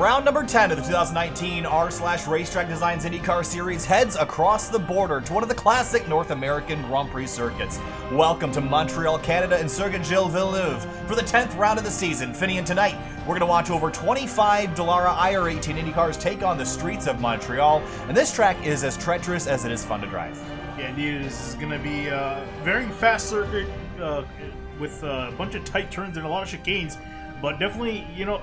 Round number 10 of the 2019 R/Racetrack Designs IndyCar Series heads across the border to one of the classic North American Grand Prix circuits. Welcome to Montreal, Canada, and Circuit Gilles Villeneuve for the 10th round of the season. Finian, tonight we're going to watch over 25 Dallara IR18 IndyCars take on the streets of Montreal, and this track is as treacherous as it is fun to drive. Yeah, indeed, this is going to be a very fast circuit with a bunch of tight turns and a lot of chicanes. But definitely, you know,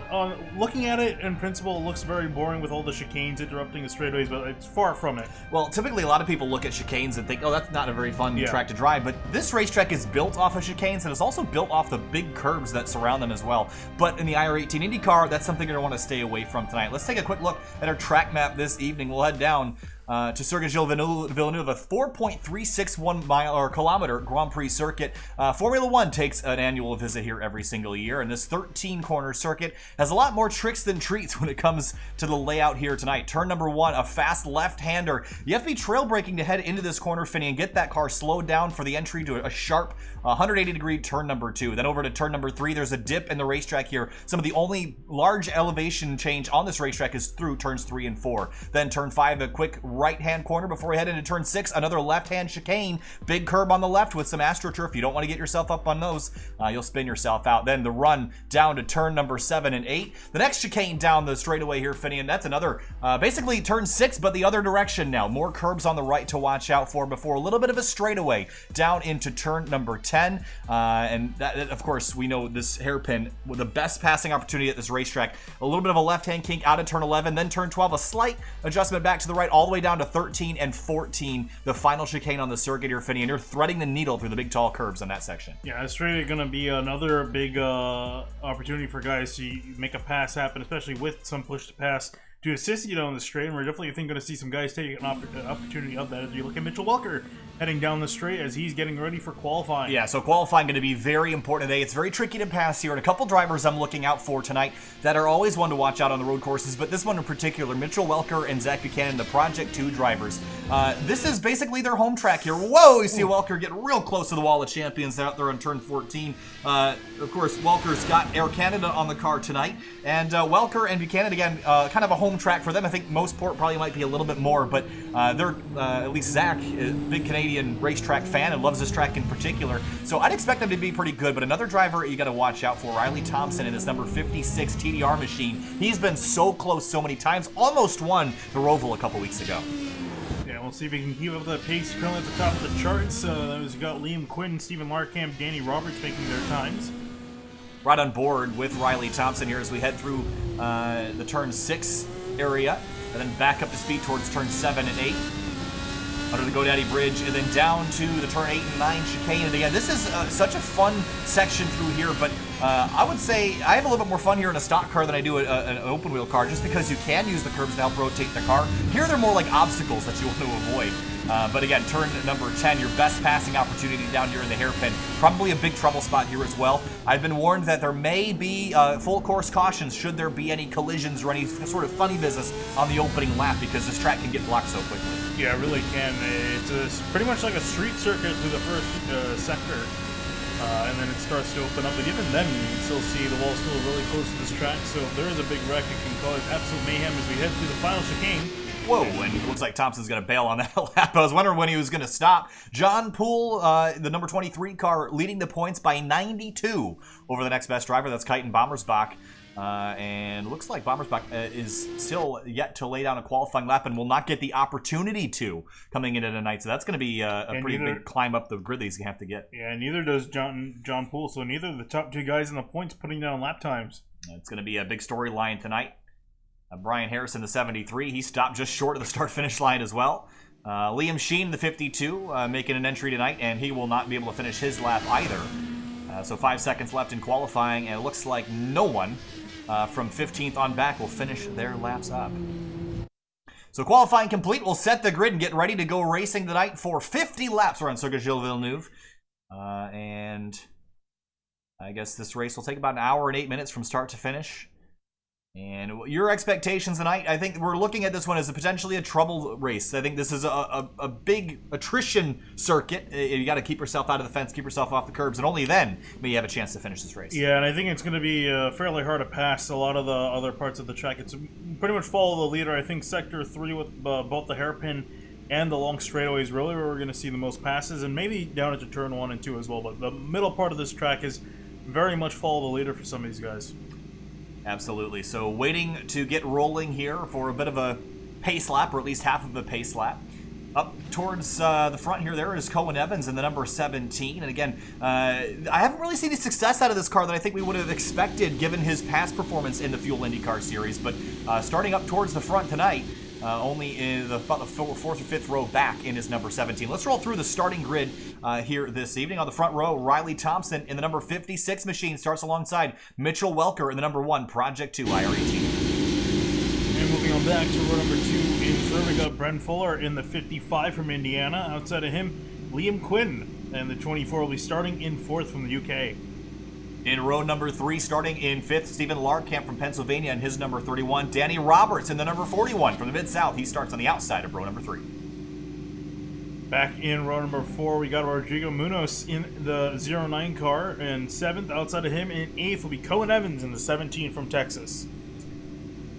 looking at it in principle, it looks very boring with all the chicanes interrupting the straightaways, but it's far from it. Well, typically a lot of people look at chicanes and think, oh, that's not a very fun track to drive, but this racetrack is built off of chicanes and it's also built off the big curbs that surround them as well. But in the IR18 IndyCar, that's something you're going to want to stay away from tonight. Let's take a quick look at our track map this evening. We'll head down to Circuit Gilles Villeneuve, a 4.361 kilometer Grand Prix circuit. Formula One takes an annual visit here every single year, and this 13-corner circuit has a lot more tricks than treats when it comes to the layout here tonight. Turn number 1, a fast left-hander. You have to be trail braking to head into this corner, Finney, and get that car slowed down for the entry to a sharp 180-degree turn number 2. Then over to turn number 3, there's a dip in the racetrack here. Some of the only large elevation change on this racetrack is through turns 3 and 4. Then turn 5, a quick right-hand corner before we head into turn 6, another left-hand chicane, big curb on the left with some AstroTurf. You don't want to get yourself up on those, you'll spin yourself out. Then the run down to turn number 7 and 8. The next chicane down the straightaway here, Finney, and that's another, basically turn 6, but the other direction now. More curbs on the right to watch out for before a little bit of a straightaway down into turn number 10. And that, of course, we know this hairpin with the best passing opportunity at this racetrack. A little bit of a left-hand kink out of turn 11, then turn 12, a slight adjustment back to the right, all the way down to 13 and 14, the final chicane on the circuit here, Finney, and you're threading the needle through the big tall curves on that section. Yeah, it's really going to be another big opportunity for guys to make a pass happen, especially with some push to pass to assist you down the straight, and we're definitely going to see some guys take an opportunity of that as you look at Mitchell Welker heading down the straight as he's getting ready for qualifying. Yeah, so qualifying going to be very important today. It's very tricky to pass here, and a couple drivers I'm looking out for tonight that are always one to watch out on the road courses, but this one in particular, Mitchell Welker and Zach Buchanan, the Project 2 drivers. This is basically their home track here. Whoa, you see Welker get real close to the wall of champions out there on turn 14. Of course, Welker's got Air Canada on the car tonight, and Welker and Buchanan, again, kind of a home track for them. I think most probably might be a little bit more, but they're, at least Zach, a big Canadian racetrack fan and loves this track in particular, so I'd expect them to be pretty good. But another driver you got to watch out for, Riley Thompson in his number 56 TDR machine. He's been so close so many times, almost won the Roval a couple weeks ago. Yeah, we'll see if he can keep up the pace currently at the top of the charts. We've got Liam Quinn, Stephen Larkamp, Danny Roberts making their times. Right on board with Riley Thompson here as we head through the turn 6 area, and then back up to speed towards turn 7 and 8. Under the GoDaddy Bridge, and then down to the turn 8 and 9 chicane. And again, this is such a fun section through here, but I would say I have a little bit more fun here in a stock car than I do an open wheel car, just because you can use the curbs to help rotate the car. Here they're more like obstacles that you want to avoid. But again, turn number 10, your best passing opportunity down here in the hairpin. Probably a big trouble spot here as well. I've been warned that there may be full course cautions should there be any collisions or any sort of funny business on the opening lap, because this track can get blocked so quickly. Yeah, it really can. It's pretty much like a street circuit through the first sector. And then it starts to open up, but even then you can still see the wall still really close to this track, so if there is a big wreck, it can cause absolute mayhem as we head through the final chicane. Whoa, and it looks like Thompson's going to bail on that lap. I was wondering when he was going to stop. John Poole, the number 23 car, leading the points by 92 over the next best driver. That's Kite and Bommersbach. And looks like Bommersbach is still yet to lay down a qualifying lap and will not get the opportunity to coming into tonight. So that's going to be a pretty big climb up the grid that he's going to have to get. Yeah, neither does John Poole. So neither of the top 2 guys in the points putting down lap times. It's going to be a big storyline tonight. Brian Harrison, the 73, he stopped just short of the start-finish line as well. Liam Sheen, the 52, making an entry tonight, and he will not be able to finish his lap either. So 5 seconds left in qualifying, and it looks like no one from 15th on back will finish their laps up. So qualifying complete. We'll set the grid and get ready to go racing tonight for 50 laps around Circuit Gilles Villeneuve. And I guess this race will take about an hour and 8 minutes from start to finish. And your expectations tonight, I think we're looking at this one as potentially a trouble race. I think this is a big attrition circuit. You got to keep yourself out of the fence, keep yourself off the curbs, and only then may you have a chance to finish this race. Yeah, and I think it's going to be fairly hard to pass a lot of the other parts of the track. It's pretty much follow the leader. I think Sector 3 with both the hairpin and the long straightaways really where we're going to see the most passes, and maybe down into turn 1 and 2 as well. But the middle part of this track is very much follow the leader for some of these guys. Absolutely. So waiting to get rolling here for a bit of a pace lap, or at least half of a pace lap. Up towards the front here, there is Cohen Evans in the number 17. And again, I haven't really seen the success out of this car that I think we would have expected given his past performance in the Fuel IndyCar Series. But starting up towards the front tonight, only in the fourth or fifth row back in his number 17. Let's roll through the starting grid here this evening. On the front row, Riley Thompson in the number 56 machine starts alongside Mitchell Welker in the number 1 Project 2 IR18. And moving on back to row number 2 in third, we got Bren Fuller in the 55 from Indiana. Outside of him, Liam Quinn, and the 24 will be starting in 4th from the UK. In row number 3, starting in 5th, Stephen Larkamp from Pennsylvania in his number 31. Danny Roberts in the number 41 from the Mid-South. He starts on the outside of row number 3. Back in row number 4, we got Rodrigo Munoz in the 09 car. And 7th, outside of him, in 8th will be Cohen Evans in the 17 from Texas.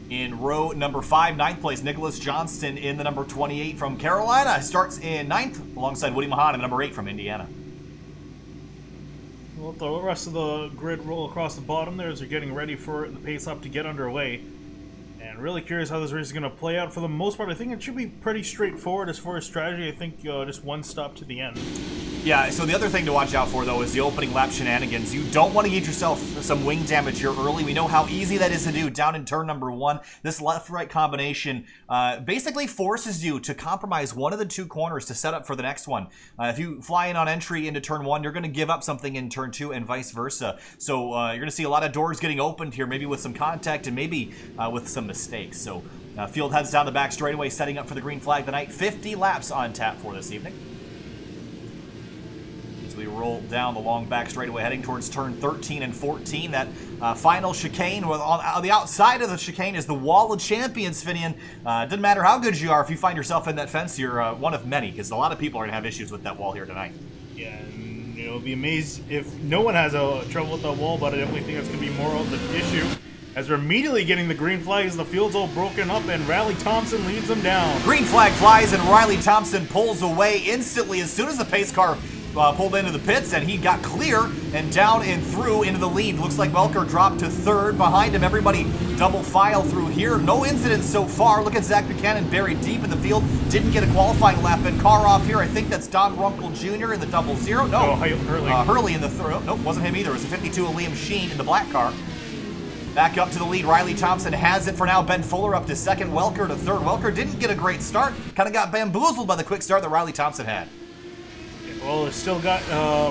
In row number 5, 9th place, Nicholas Johnston in the number 28 from Carolina. Starts in 9th alongside Woody Mahan in the number 8 from Indiana. We'll let the rest of the grid roll across the bottom there as we're getting ready for the pace lap to get underway. And really curious how this race is going to play out. For the most part, I think it should be pretty straightforward as far as strategy. I think just one stop to the end. Yeah, so the other thing to watch out for, though, is the opening lap shenanigans. You don't want to get yourself some wing damage here early. We know how easy that is to do down in turn number 1. This left-right combination basically forces you to compromise one of the 2 corners to set up for the next one. If you fly in on entry into turn 1, you're going to give up something in turn 2 and vice versa. So you're going to see a lot of doors getting opened here, maybe with some contact and maybe with some mistakes. So field heads down the back straightaway, setting up for the green flag tonight. 50 laps on tap for this evening. We roll down the long back straightaway, heading towards turn 13 and 14. That final chicane, on the outside of the chicane is the Wall of Champions, Finian. Doesn't matter how good you are, if you find yourself in that fence, you're one of many, because a lot of people are going to have issues with that wall here tonight. Yeah, and you'll be amazed if no one has trouble with that wall, but I definitely think that's going to be more of the issue. As we're immediately getting the green flag as the field's all broken up and Riley Thompson leads them down. Green flag flies and Riley Thompson pulls away instantly as soon as the pace car pulled into the pits, and he got clear and down and through into the lead. Looks like Welker dropped to 3rd. Behind him, everybody double file through here. No incidents so far. Look at Zach Buchanan buried deep in the field. Didn't get a qualifying lap, and car off here. I think that's Don Runkle Jr. in the 00. No, Hurley. Hurley in the third. Nope, wasn't him either. It was the 52 of Liam Sheen in the black car. Back up to the lead, Riley Thompson has it for now. Ben Fuller up to 2nd, Welker to 3rd. Welker didn't get a great start. Kind of got bamboozled by the quick start that Riley Thompson had. Well, it's still got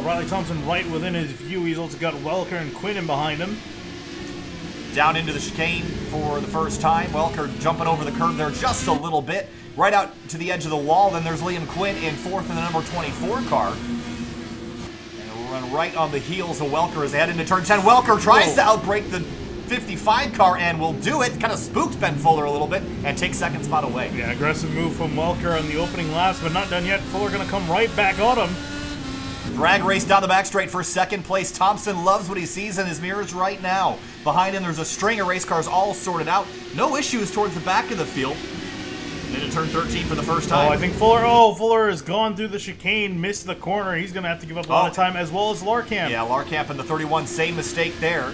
Riley Thompson right within his view. He's also got Welker and Quinn in behind him. Down into the chicane for the first time. Welker jumping over the curb there just a little bit. Right out to the edge of the wall. Then there's Liam Quinn in 4th in the number 24 car. And we'll run right on the heels of Welker as they head into turn 10. Welker tries to outbrake the 55 car and will do it. Kind of spooked Ben Fuller a little bit and takes 2nd spot away. Yeah, aggressive move from Welker on the opening laps, but not done yet. Fuller going to come right back on him. Drag race down the back straight for 2nd place. Thompson loves what he sees in his mirrors right now. Behind him, there's a string of race cars all sorted out. No issues towards the back of the field. Into turn 13 for the first time. I think Fuller has gone through the chicane, missed the corner. He's going to have to give up a lot of time, as well as Larkamp. Yeah, Larkamp in the 31, same mistake there.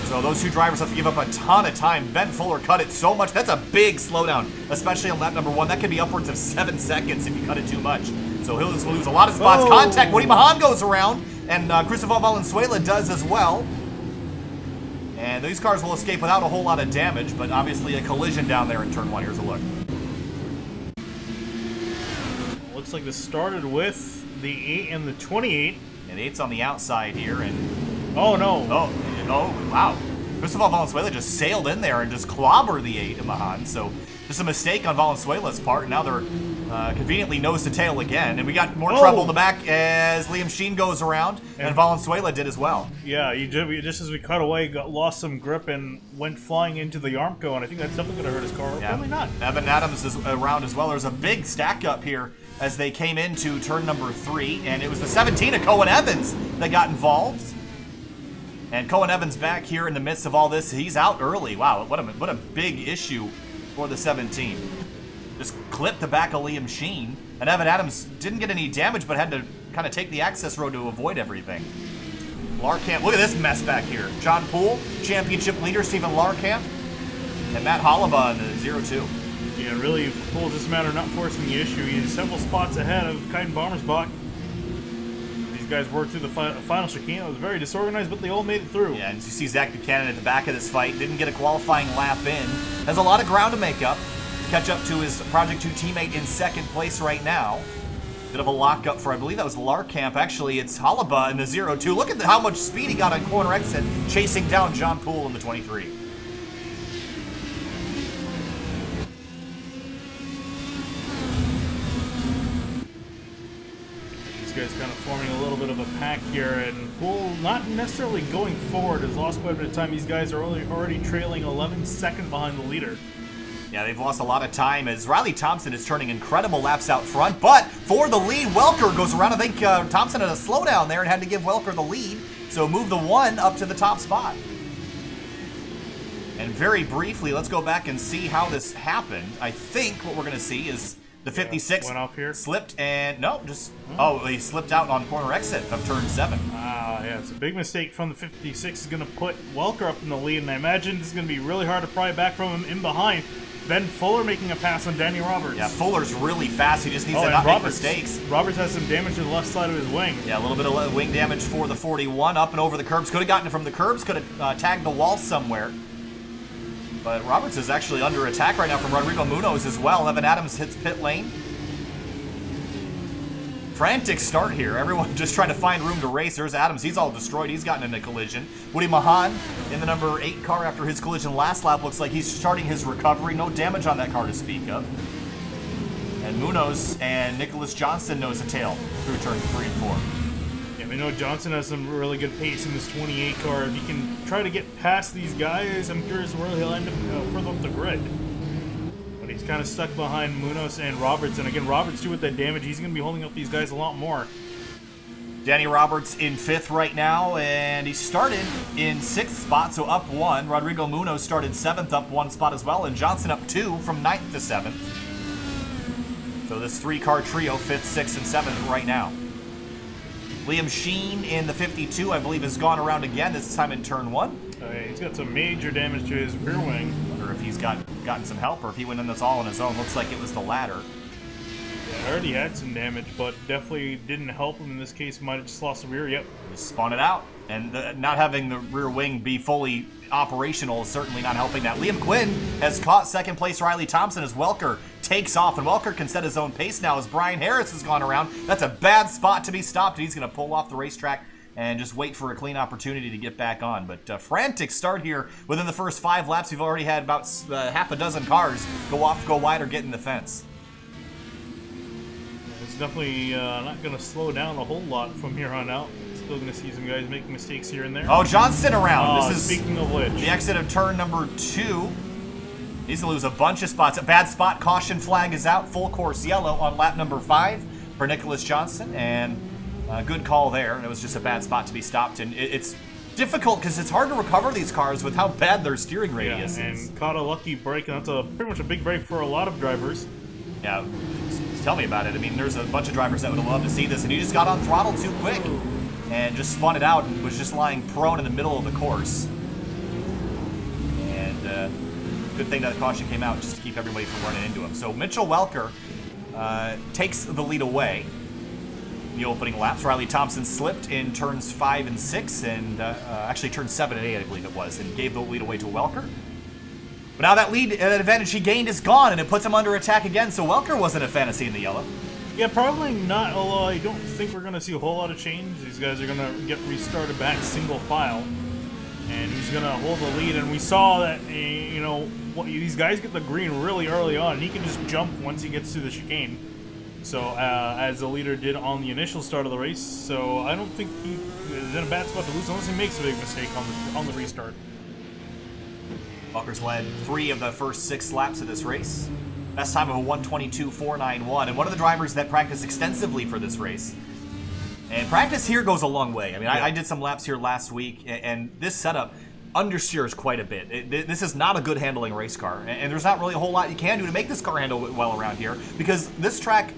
So those 2 drivers have to give up a ton of time. Ben Fuller cut it so much. That's a big slowdown, especially on lap number 1. That could be upwards of 7 seconds if you cut it too much. So he'll lose a lot of spots. Contact, Woody Mahan goes around, and Cristobal Valenzuela does as well. And these cars will escape without a whole lot of damage, but obviously a collision down there in turn 1. Here's a look. Looks like this started with the 8 and the 28. And 8's on the outside here, and... Oh, no. Oh, wow. Cristobal Valenzuela just sailed in there and just clobbered the 8 of Mahan. So just a mistake on Valenzuela's part. Now they're conveniently nose to tail again, and we got more trouble in the back as Liam Sheen goes around, and Valenzuela did as well. Yeah, just as we cut away, lost some grip and went flying into the Armco, and I think that's definitely going to hurt his car. Yeah. Probably not. Evan Adams is around as well. There's a big stack up here as they came into turn number 3, and it was the 17 of Cohen Evans that got involved. And Cohen Evans back here in the midst of all this. He's out early. Wow, what a big issue for the 17. Just clipped the back of Liam Sheen. And Evan Adams didn't get any damage, but had to kind of take the access road to avoid everything. Larkamp, look at this mess back here. John Poole, championship leader, Stephen Larkamp, and Matt Hollaba in the 0-2. Yeah, really, Poole just a matter of not forcing the issue. He's several spots ahead of Kite and Bommersbach. These guys worked through the final chicane. It was very disorganized, but they all made it through. Yeah, and you see Zach Buchanan at the back of this fight. Didn't get a qualifying lap in. Has a lot of ground to make up. Catch up to his Project 2 teammate in second place right now. Bit of a lockup for, I believe that was Larkamp. Actually, it's Hollaba in the 0-2. Look at how much speed he got on corner exit, chasing down John Poole in the 23. These guys kind of forming a little bit of a pack here, and Poole not necessarily going forward. Has lost quite a bit of time. These guys are already trailing 11 seconds behind the leader. Yeah, they've lost a lot of time as Riley Thompson is turning incredible laps out front, but for the lead, Welker goes around. I think Thompson had a slowdown there and had to give Welker the lead, so move the 1 up to the top spot. And very briefly, let's go back and see how this happened. I think what we're going to see is the 56 went off here. Slipped and, no, just, he slipped out on corner exit of turn 7. Yeah, it's a big mistake from the 56. Is going to put Welker up in the lead, and I imagine this is going to be really hard to pry back from him in behind. Ben Fuller making a pass on Danny Roberts. Yeah, Fuller's really fast. He just needs to not make mistakes. Roberts has some damage to the left side of his wing. Yeah, a little bit of wing damage for the 41. Up and over the curbs. Could have gotten it from the curbs. Could have tagged the wall somewhere. But Roberts is actually under attack right now from Rodrigo Munoz as well. Evan Adams hits pit lane. Frantic start here. Everyone just trying to find room to race. There's Adams. He's all destroyed. He's gotten in a collision. Woody Mahan in the number 8 car after his collision last lap. Looks like he's starting his recovery. No damage on that car to speak of. And Munoz and Nicholas Johnston nose to tail through turn 3 and 4. Yeah, we know Johnson has some really good pace in this 28 car. If he can try to get past these guys, I'm curious where he'll end up further up the grid. But he's kind of stuck behind Munoz and Roberts. And again, Roberts too with that damage. He's going to be holding up these guys a lot more. Danny Roberts in 5th right now, and he started in 6th spot, so up 1. Rodrigo Munoz started 7th, up 1 spot as well, and Johnson up 2 from 9th to 7th. So this 3-car trio, 5th, 6th, and 7th right now. Liam Sheen in the 52, I believe, has gone around again, this time in turn 1. He's got some major damage to his rear wing. Wonder if he's gotten some help, or if he went in this all on his own. Looks like it was the latter. Yeah, already had some damage, but definitely didn't help him in this case. Might have just lost the rear. Yep. Just spun it out, and not having the rear wing be fully operational is certainly not helping that. Liam Quinn has caught 2nd place Riley Thompson as Welker takes off, and Welker can set his own pace now as Brian Harris has gone around. That's a bad spot to be stopped, and he's going to pull off the racetrack and just wait for a clean opportunity to get back on. But frantic start here. Within the first 5 laps, we've already had about half a dozen cars go off, go wide, or get in the fence. It's definitely not going to slow down a whole lot from here on out. Still going to see some guys making mistakes here and there. Oh, Johnston around. This is speaking of which, the exit of turn number 2. He's going to lose a bunch of spots. A bad spot. Caution flag is out. Full course yellow on lap number 5 for Nicholas Johnston. And good call there. It was just a bad spot to be stopped. And it's difficult because it's hard to recover these cars with how bad their steering radius is. And caught a lucky break. And that's pretty much a big break for a lot of drivers. Yeah, tell me about it. I mean, there's a bunch of drivers that would have loved to see this. And he just got on throttle too quick and just spun it out and was just lying prone in the middle of the course. And good thing that the caution came out just to keep everybody from running into him. So Mitchell Welker takes the lead away in the opening laps. Riley Thompson slipped in turns 5 and 6, and actually turns 7 and 8, I believe it was, and gave the lead away to Welker. But now that lead, that advantage he gained is gone, and it puts him under attack again, so Welker wasn't a fantasy in the yellow. Yeah, probably not, although I don't think we're going to see a whole lot of change. These guys are going to get restarted back single file, and he's going to hold the lead. And we saw that, these guys get the green really early on, and he can just jump once he gets to the chicane. So, as the leader did on the initial start of the race, so I don't think he's in a bad spot to lose unless he makes a big mistake on the restart. Walker's led 3 of the first 6 laps of this race. Best time of a 1:22.491, and one of the drivers that practiced extensively for this race. And practice here goes a long way. I mean, I did some laps here last week, and this setup understeers quite a bit. This is not a good handling race car, and there's not really a whole lot you can do to make this car handle well around here, because this track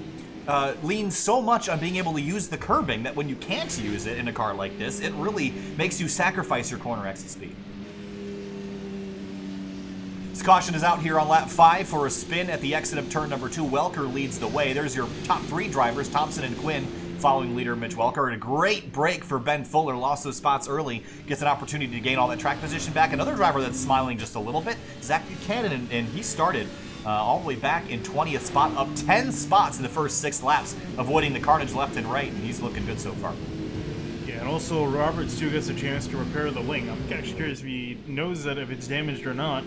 leans so much on being able to use the curbing that when you can't use it in a car like this, it really makes you sacrifice your corner exit speed. This caution is out here on lap 5 for a spin at the exit of turn number 2. Welker leads the way. There's your top 3 drivers, Thompson and Quinn, following leader Mitch Welker. And a great break for Ben Fuller. Lost those spots early. Gets an opportunity to gain all that track position back. Another driver that's smiling just a little bit, Zach Buchanan, and he started all the way back in 20th spot, up 10 spots in the first 6 laps, avoiding the carnage left and right, and he's looking good so far. Yeah, and also Roberts too gets a chance to repair the wing. I'm actually curious if he knows that if it's damaged or not.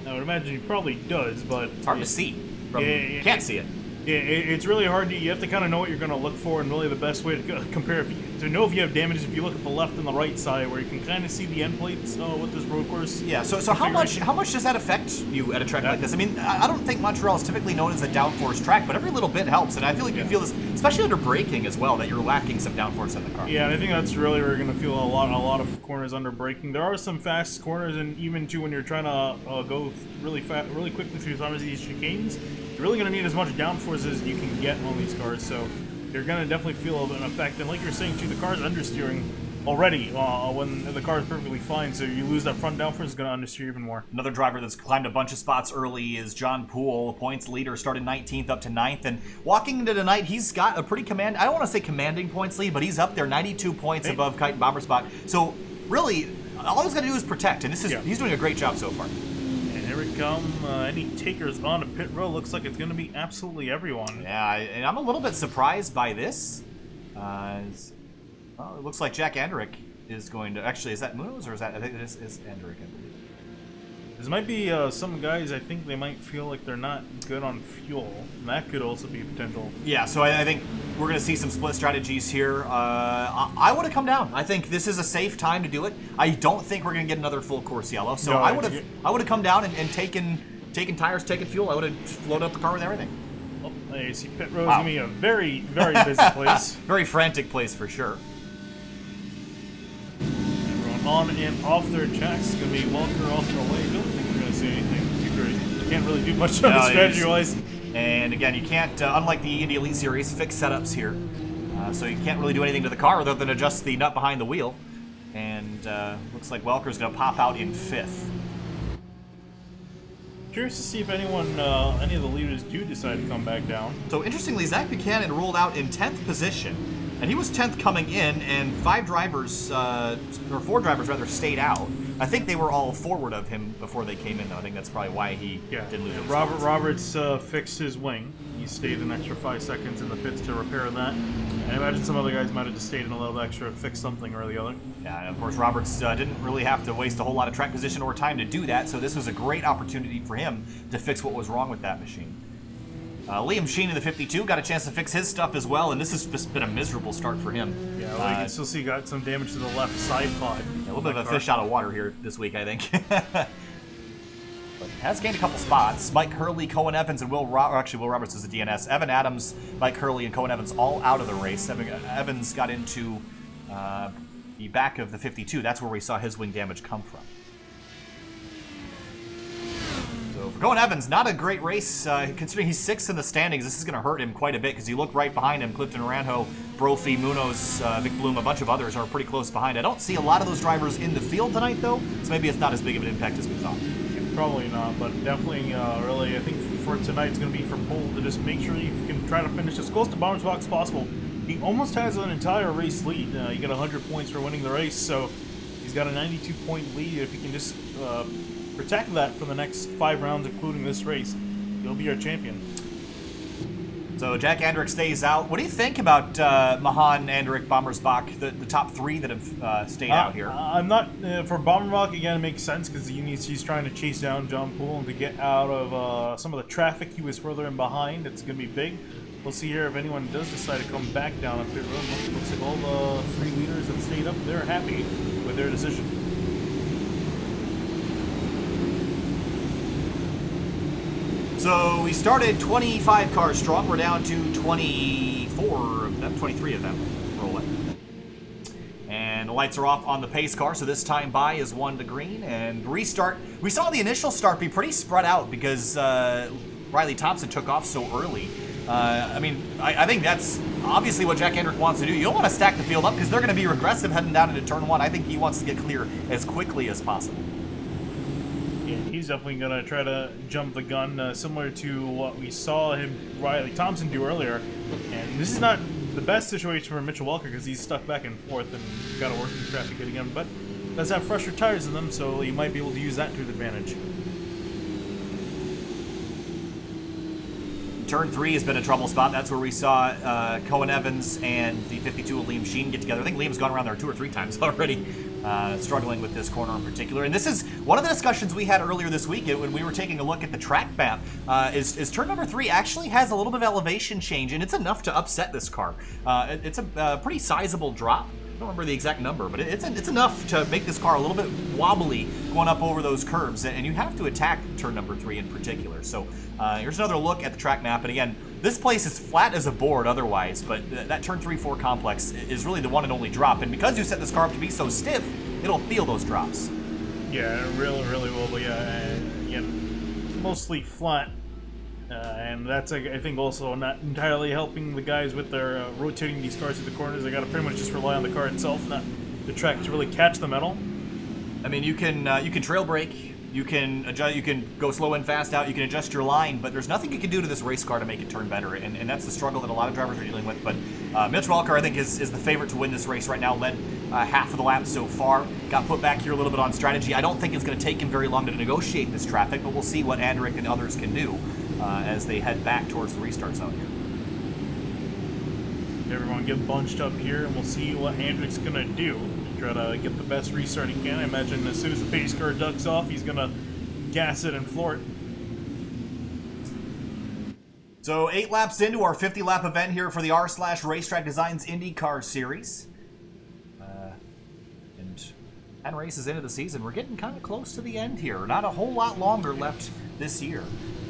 I would imagine he probably does, but it's hard to see. You can't see it. Yeah, it's really hard. You have to kind of know what you're going to look for, and really the best way to compare to know if you have damage is if you look at the left and the right side, where you can kind of see the end plates with this road course. Yeah. So how much does that affect you at a track like this? I mean, I don't think Montreal is typically known as a downforce track, but every little bit helps, and I feel like you feel this, especially under braking as well, that you're lacking some downforce in the car. Yeah, and I think that's really where you're going to feel a lot of corners under braking. There are some fast corners, and even too when you're trying to go really quickly through some of these chicanes, you're really going to need as much downforce as you can get on these cars, so you're going to definitely feel an effect. And like you're saying too, the car's understeering already when the car is perfectly fine, so you lose that front downforce, is going to understeer even more. Another driver that's climbed a bunch of spots early is John Poole, points leader, started 19th up to 9th, and walking into tonight, he's got a pretty I don't want to say commanding points lead, but he's up there, 92 points above Kite and Bommersbach. So really, all he's got to do is protect, and he's doing a great job so far. Here we come. Any takers on a pit row? Looks like it's going to be absolutely everyone. Yeah, and I'm a little bit surprised by this. Well, it looks like Jack Andrick is going to... Actually, is that Munoz or is that... I think this is Andrick, I believe. There might be some guys, I think they might feel like they're not good on fuel. And that could also be a potential. Yeah, so I think we're going to see some split strategies here. I would have come down. I think this is a safe time to do it. I don't think we're going to get another full course yellow. So no, I would have come down and taken tires, taken fuel. I would have loaded up the car with everything. Oh, you see pit row is going to be a very, very busy place. Very frantic place for sure. On and off their checks. It's going to be Walker off the way. I don't think we're going to see anything too crazy. You can't really do much on the strategy-wise. And again, you can't, unlike the Indy Elite Series, fix setups here. So you can't really do anything to the car other than adjust the nut behind the wheel. And looks like Welker's going to pop out in 5th. Curious to see if any of the leaders do decide to come back down. So interestingly, Zach Buchanan rolled out in 10th position. And he was 10th coming in, and 4 drivers rather, stayed out. I think they were all forward of him before they came in, though. I think that's probably why he didn't lose his spots. Roberts fixed his wing. He stayed an extra 5 seconds in the pits to repair that. And I imagine some other guys might have just stayed in a little extra to fix something or the other. Yeah, and of course, Roberts didn't really have to waste a whole lot of track position or time to do that, so this was a great opportunity for him to fix what was wrong with that machine. Liam Sheen in the 52 got a chance to fix his stuff as well, and this has just been a miserable start for him. Yeah, well, you can still see he got some damage to the left side pod. Yeah, a little bit of a fish out of water here this week, I think. But has gained a couple spots. Mike Hurley, Cohen Evans, and Will Roberts is a DNS. Evan Adams, Mike Hurley, and Cohen Evans all out of the race. Evans got into the back of the 52. That's where we saw his wing damage come from. So for Cohen Evans, not a great race. Considering he's 6th in the standings, this is going to hurt him quite a bit because you look right behind him, Clifton Aranjo, Brophy, Munoz, Vic Bloom, a bunch of others are pretty close behind. I don't see a lot of those drivers in the field tonight, though, so maybe it's not as big of an impact as we thought. Yeah, probably not, but definitely, really, I think for tonight it's going to be for Poole to just make sure you can try to finish as close to Bommersbach as possible. He almost has an entire race lead. You get 100 points for winning the race, so he's got a 92-point lead. If he can just protect that for the next 5 rounds, including this race, he'll be our champion. So Jack Andrick stays out. What do you think about Mahan, Andrick, Bommersbach, the top 3 that have stayed out here? I'm not for Bommersbach. Again, it makes sense because he's trying to chase down John Poole and to get out of some of the traffic he was further in behind. It's going to be big. We'll see here if anyone does decide to come back down a pit road. Looks like all the 3 leaders that stayed up, they're happy with their decision. So we started 25 cars strong. We're down to 24 of them, 23 of them rolling. And the lights are off on the pace car, so this time by is 1 to green. And restart. We saw the initial start be pretty spread out because Riley Thompson took off so early. I mean, I think that's obviously what Jack Hendrick wants to do. You don't want to stack the field up because they're going to be regressive heading down into turn 1. I think he wants to get clear as quickly as possible. Yeah, he's definitely going to try to jump the gun, similar to what we saw Riley Thompson do earlier. And this is not the best situation for Mitchell Welker because he's stuck back and forth and got to work in traffic again. But does have fresher tires in them, so you might be able to use that to his advantage. Turn 3 has been a trouble spot. That's where we saw Cohen Evans and the 52 of Liam Sheen get together. I think Liam's gone around there 2 or 3 times already, struggling with this corner in particular. And this is one of the discussions we had earlier this week when we were taking a look at the track map. Is turn number 3 actually has a little bit of elevation change, and it's enough to upset this car. It's a pretty sizable drop. I don't remember the exact number, but it's enough to make this car a little bit wobbly going up over those curves, and you have to attack turn number 3 in particular. So here's another look at the track map, and again, this place is flat as a board otherwise, but that turn 3-4 complex is really the one and only drop, and because you set this car up to be so stiff, it'll feel those drops. Yeah, it really will, but yeah, mostly flat. And that's, I think, also not entirely helping the guys with their rotating these cars to the corners. They got to pretty much just rely on the car itself, not the track, to really catch the metal. I mean, you can trail brake, you can adjust, you can go slow in, fast out, you can adjust your line, but there's nothing you can do to this race car to make it turn better, and that's the struggle that a lot of drivers are dealing with. But Mitch Welker, I think, is the favorite to win this race right now. Led half of the lap so far. Got put back here a little bit on strategy. I don't think it's going to take him very long to negotiate this traffic, but we'll see what Andrick and others can do as they head back towards the restart zone here. Everyone get bunched up here, and we'll see what Andrick's going to do. Try to get the best restart he can. I imagine as soon as the pace car ducks off, he's going to gas it and floor it. So 8 laps into our 50-lap event here for the r/Racetrack Designs IndyCar Series. And 10 races into the season. We're getting kind of close to the end here. Not a whole lot longer left this year.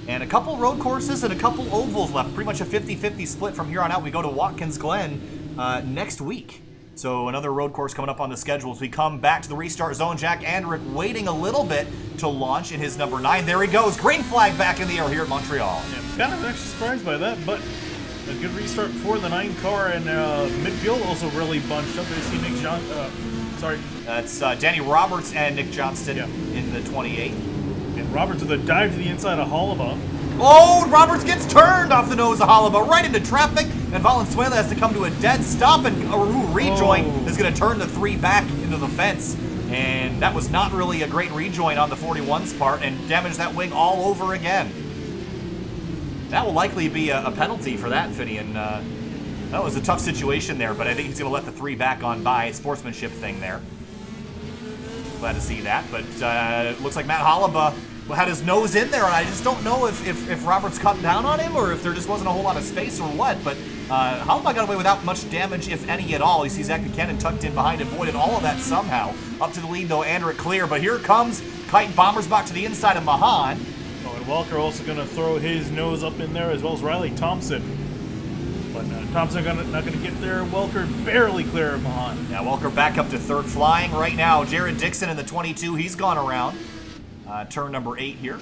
And a couple road courses and a couple ovals left. Pretty much a 50-50 split from here on out. We go to Watkins Glen next week. So another road course coming up on the schedule as we come back to the restart zone. Jack Andrick waiting a little bit to launch in his number 9. There he goes. Green flag back in the air here at Montreal. Yeah, I'm kind of actually surprised by that, but a good restart for the 9 car, and midfield also really bunched up. There's Nick That's Danny Roberts and Nick Johnston in the 28. And Roberts with a dive to the inside of Hollaba. Oh, Roberts gets turned off the nose of Hollaba right into traffic, and Valenzuela has to come to a dead stop, and a rejoin is going to turn the 3 back into the fence. And that was not really a great rejoin on the 41's part, and damaged that wing all over again. That will likely be a penalty for that, Finian. That was a tough situation there, but I think he's going to let the 3 back on by. Sportsmanship thing there. Glad to see that, but it looks like Matt Hollaba had his nose in there, and I just don't know if Roberts cut down on him or if there just wasn't a whole lot of space or what, but Hollaba got away without much damage, if any at all. You see Zach Buchanan tucked in behind, avoided all of that somehow. Up to the lead, though, Andrick clear, but here comes Kite Bommersbach to the inside of Mahan. Oh, and Welker also going to throw his nose up in there, as well as Riley Thompson. But Thompson not going to get there. Welker barely clear of Mahan. Yeah, Welker back up to 3rd flying right now. Jared Dixon in the 22, he's gone around. Turn number 8 here.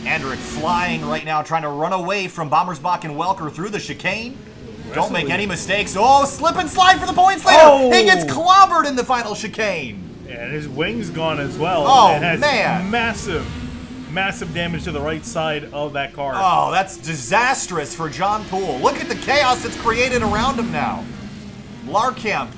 Andrick flying right now, trying to run away from Bommersbach and Welker through the chicane. Don't make any mistakes. Oh, slip and slide for the points later. Oh! He gets clobbered in the final chicane. And his wing's gone as well. Oh, it has man. Massive damage to the right side of that car. Oh, that's disastrous for John Poole. Look at the chaos that's created around him now. Larkamp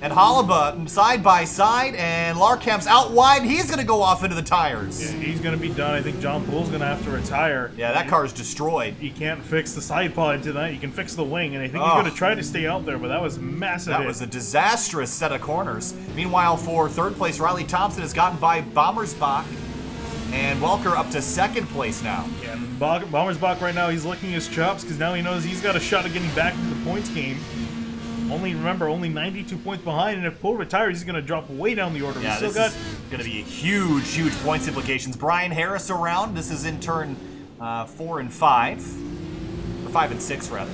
and Hollaba side by side, and Larkamp's out wide. He's going to go off into the tires. Yeah, he's going to be done. I think John Poole's going to have to retire. Yeah, that car is destroyed. He can't fix the side pod tonight. He can fix the wing, and I think he's going to try to stay out there, but that was massive. That was a disastrous set of corners. Meanwhile, for 3rd place, Riley Thompson has gotten by Bommersbach. And Welker up to second place now. Yeah, and Bommersbach right now, he's licking his chops because now he knows he's got a shot at getting back into the points game. Remember, only 92 points behind, and if Poole retires, he's going to drop way down the order. Yeah, this is going to be huge points implications. Brian Harris around. This is in turn 4 and 5. Or 5 and 6, rather.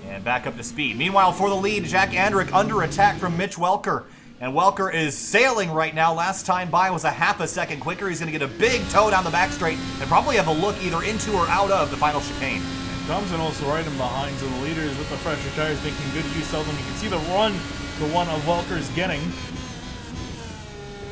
And back up to speed. Meanwhile, for the lead, Jack Andrick under attack from Mitch Welker. And Welker is sailing right now. Last time by was a half a second quicker. He's going to get a big toe down the back straight and probably have a look either into or out of the final chicane. Thompson also right in behind, so the leaders with the fresher tires making good use of them. You can see the run the one of Welker's getting.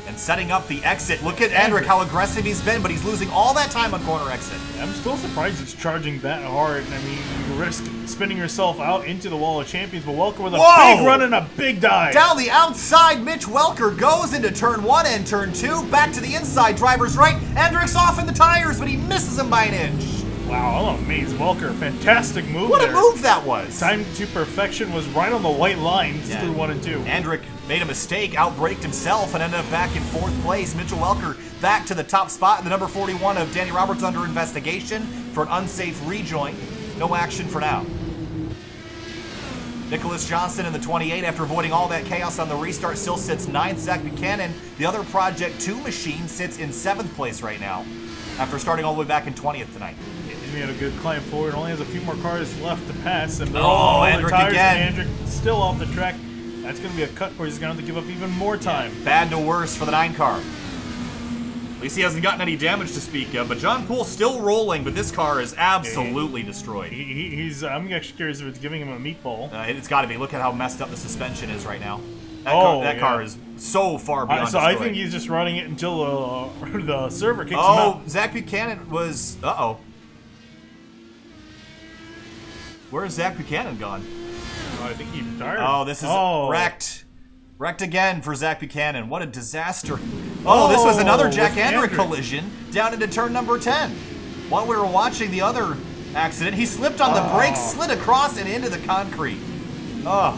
And setting up the exit. Look at Andrick, how aggressive he's been, but he's losing all that time on corner exit. I'm still surprised he's charging that hard. I mean, you risk spinning yourself out into the wall of champions, but Welker with a big run and a big dive. Down the outside, Mitch Welker goes into turn 1 and turn 2. Back to the inside, driver's right. Andrick's off in the tires, but he misses him by an inch. Wow, I'm amazed. Welker, fantastic move What there. a move that was. Time to perfection was right on the white line through 1 and 2. Andrick made a mistake, outbraked himself, and ended up back in 4th place. Mitchell Welker back to the top spot, and the number 41 of Danny Roberts under investigation for an unsafe rejoin. No action for now. Nicholas Johnson in the 28, after avoiding all that chaos on the restart, still sits 9th. Zach Buchanan, the other Project 2 machine, sits in 7th place right now, after starting all the way back in 20th tonight. He had a good climb forward. Only has a few more cars left to pass, and Andrick tires again. And Andrick still off the track. That's going to be a cut where he's going to have to give up even more time. Yeah, bad to worse for the 9 car. At least he hasn't gotten any damage to speak of, but John Poole's still rolling, but this car is absolutely destroyed. I'm actually curious if it's giving him a meatball. It's got to be. Look at how messed up the suspension is right now. That car is so far beyond So destroyed. I think he's just running it until the server kicks him out. Oh, Zach Buchanan was... Uh-oh. Where is Zach Buchanan gone? Oh, I think he retired. Oh, this is wrecked. Wrecked again for Zach Buchanan. What a disaster. Oh, this was another Jack Andrick collision down into turn number 10. While we were watching the other accident, he slipped on the brakes, slid across and into the concrete. Ugh.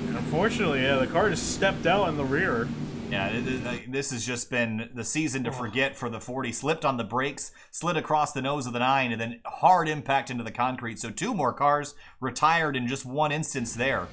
Unfortunately, yeah, the car just stepped out in the rear. Yeah, this has just been the season to forget for the 40. Slipped on the brakes, slid across the nose of the 9, and then hard impact into the concrete. So 2 more cars retired in just 1 instance there.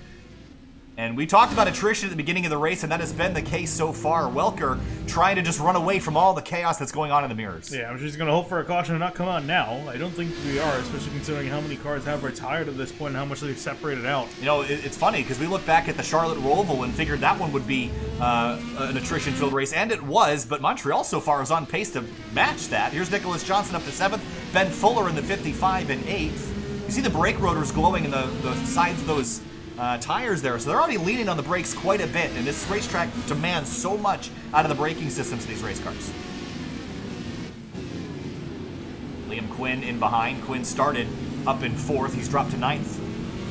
And we talked about attrition at the beginning of the race, and that has been the case so far. Welker trying to just run away from all the chaos that's going on in the mirrors. Yeah, I'm just going to hope for a caution to not come out now. I don't think we are, especially considering how many cars have retired at this point and how much they've separated out. You know, it's funny because we look back at the Charlotte Roval and figured that one would be an attrition-filled race, and it was, but Montreal so far is on pace to match that. Here's Nicholas Johnson up to 7th, Ben Fuller in the 55 and 8th. You see the brake rotors glowing in the sides of those tires there, so they're already leaning on the brakes quite a bit, and this racetrack demands so much out of the braking systems of these race cars. Liam Quinn in behind. Quinn started up in 4th. He's dropped to 9th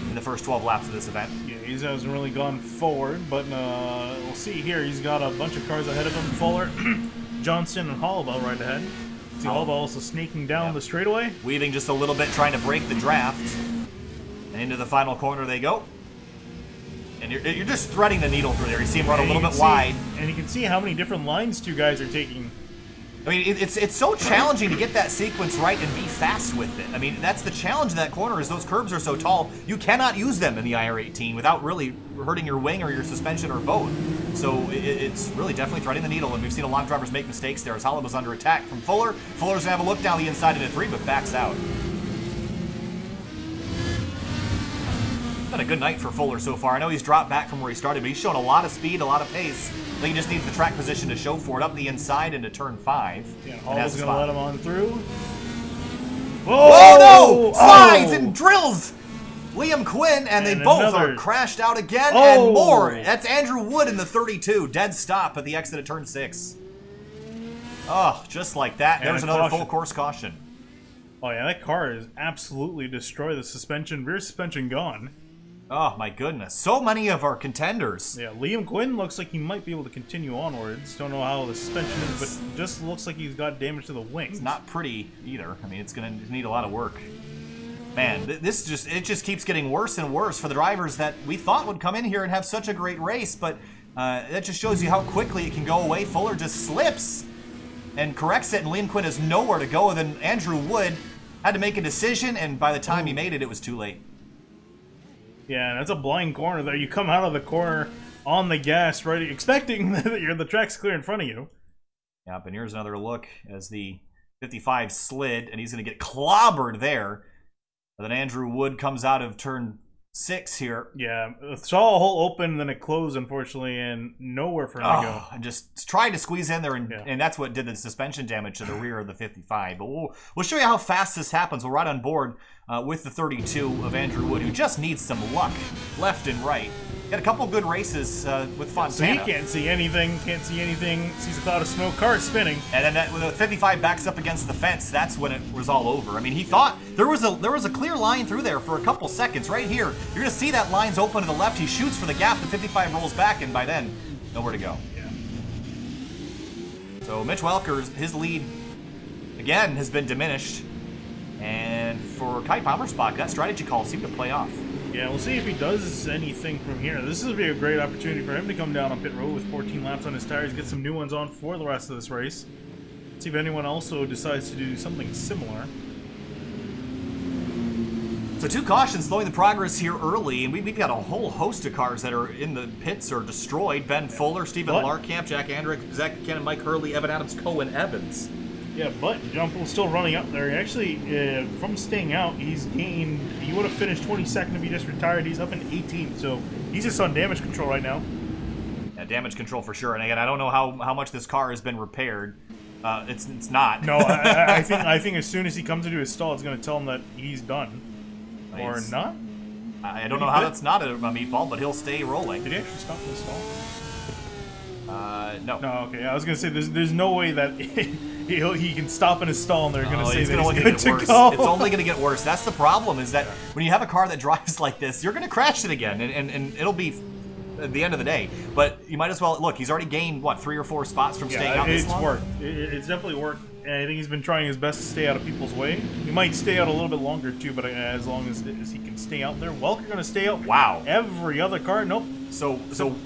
in the first 12 laps of this event. Yeah, he hasn't really gone forward, but we'll see here. He's got a bunch of cars ahead of him. Fuller, Johnston, and Hollowell right ahead. See Hollowell also sneaking down the straightaway. Weaving just a little bit, trying to break the draft. And into the final corner they go. And you're just threading the needle through there. You see him run a little bit wide. And you can see how many different lines 2 guys are taking. I mean, it's so challenging to get that sequence right and be fast with it. I mean, that's the challenge in that corner is those curbs are so tall, you cannot use them in the IR18 without really hurting your wing or your suspension or both. So it's really definitely threading the needle, and we've seen a lot of drivers make mistakes there as Hollowell was under attack from Fuller. Fuller's going to have a look down the inside into 3, but backs out. Been a good night for Fuller so far. I know he's dropped back from where he started, but he's shown a lot of speed, a lot of pace. I think he just needs the track position to show for it up the inside into turn 5. Yeah, Hall's going to let him on through. Whoa, no! Slides and drills Liam Quinn, and they both are crashed out again and more. That's Andrew Wood in the 32. Dead stop at the exit of turn 6. Oh, just like that. There's another full course caution. Oh yeah, that car is absolutely destroyed. The suspension, rear suspension gone. Oh my goodness. So many of our contenders. Yeah, Liam Quinn looks like he might be able to continue onwards. Don't know how the suspension is, but just looks like he's got damage to the wings. It's not pretty either. I mean, it's going to need a lot of work. Man, it just keeps getting worse and worse for the drivers that we thought would come in here and have such a great race, but That just shows you how quickly it can go away. Fuller just slips and corrects it, and Liam Quinn has nowhere to go. And then Andrew Wood had to make a decision, and by the time he made it, it was too late. Yeah, that's a blind corner there. You come out of the corner on the gas, right, expecting that the track's clear in front of you. Yep, and here's another look as the 55 slid, and he's going to get clobbered there. And then Andrew Wood comes out of turn 6 here. Yeah, saw a hole open, then it closed, unfortunately, and nowhere for him to go. And just tried to squeeze in there, and that's what did the suspension damage to the rear of the 55. But we'll show you how fast this happens. We're right on board with the 32 of Andrew Wood, who just needs some luck left and right. Got a couple good races with Fontana. So he can't see anything, sees a cloud of smoke, car is spinning. And then when the 55 backs up against the fence, that's when it was all over. I mean, he thought there was a clear line through there for a couple seconds. Right here, you're going to see that line's open to the left. He shoots for the gap, the 55 rolls back, and by then, nowhere to go. Yeah. So Mitch Welker, his lead, again, has been diminished. And for Kite Bommersbach, that strategy call seemed to play off. Yeah, we'll see if he does anything from here. This will be a great opportunity for him to come down on pit road with 14 laps on his tires, get some new ones on for the rest of this race. See if anyone also decides to do something similar. So 2 cautions slowing the progress here early, and we've got a whole host of cars that are in the pits or destroyed. Ben Fuller, Stephen Larkamp, Jack Andrick, Zach Cannon, Mike Hurley, Evan Adams, Cohen Evans. Yeah, but John Pool's still running up there. He actually, from staying out, he's gained, he would have finished 22nd if he just retired. He's up in 18th, so he's just on damage control right now. Yeah, damage control for sure. And again, I don't know how much this car has been repaired. It's not. No, I think as soon as he comes into his stall, it's going to tell him that he's done. Or not? I don't know how that's not a meatball, but he'll stay rolling. Did he actually stop in the stall? No. No, okay. I was going to say, there's no way that he can stop in his stall and they're going to say that he's good to go. It's only going to get worse. That's the problem, is that when you have a car that drives like this, you're going to crash it again, and it'll be at the end of the day. But you might as well, look, he's already gained, what, 3 or 4 spots from staying out this long? It's worked. It's definitely worked. And I think he's been trying his best to stay out of people's way. He might stay out a little bit longer, too, but as long as he can stay out there. Welker going to stay out. Wow. Every other car, nope. So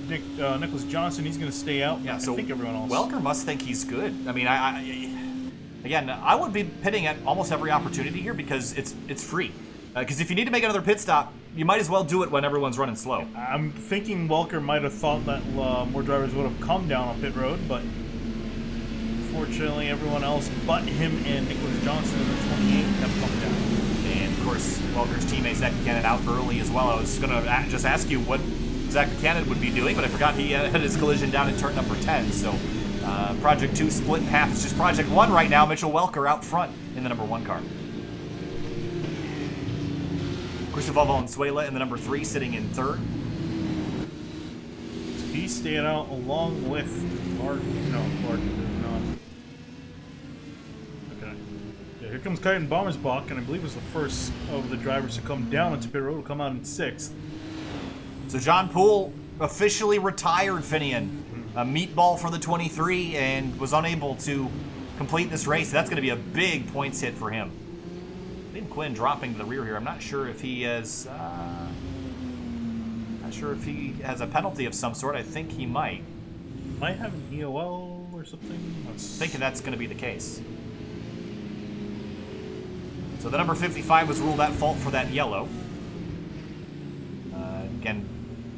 Nicholas Johnson, he's going to stay out. Yeah, I think everyone else. Welker must think he's good. I mean, again, I would be pitting at almost every opportunity here because it's free. Because if you need to make another pit stop, you might as well do it when everyone's running slow. I'm thinking Welker might have thought that more drivers would have come down on pit road, but unfortunately everyone else but him and Nicholas Johnson in the 28 have come down. And of course, Welker's teammate Zach Cannon out early as well. I was going to just ask you what Zach Cannon would be doing, but I forgot he had his collision down at turn number 10. So Project 2 split in half. It's just Project 1 right now. Mitchell Welker out front in the number 1 car. Cristobal Valenzuela in the number 3, sitting in 3rd. So he stayed out along with Clark. No, Clark did not. Okay. Yeah, here comes Kite and Bommersbach, and I believe it was the first of the drivers to come down into pit road. Will come out in 6th. So John Poole officially retired Finian. A meatball for the 23 and was unable to complete this race. That's going to be a big points hit for him. Liam Quinn dropping to the rear here. I'm not sure if he has a penalty of some sort. I think he might. Might have an EOL or something. Thinking that's going to be the case. So the number 55 was ruled at fault for that yellow. Again,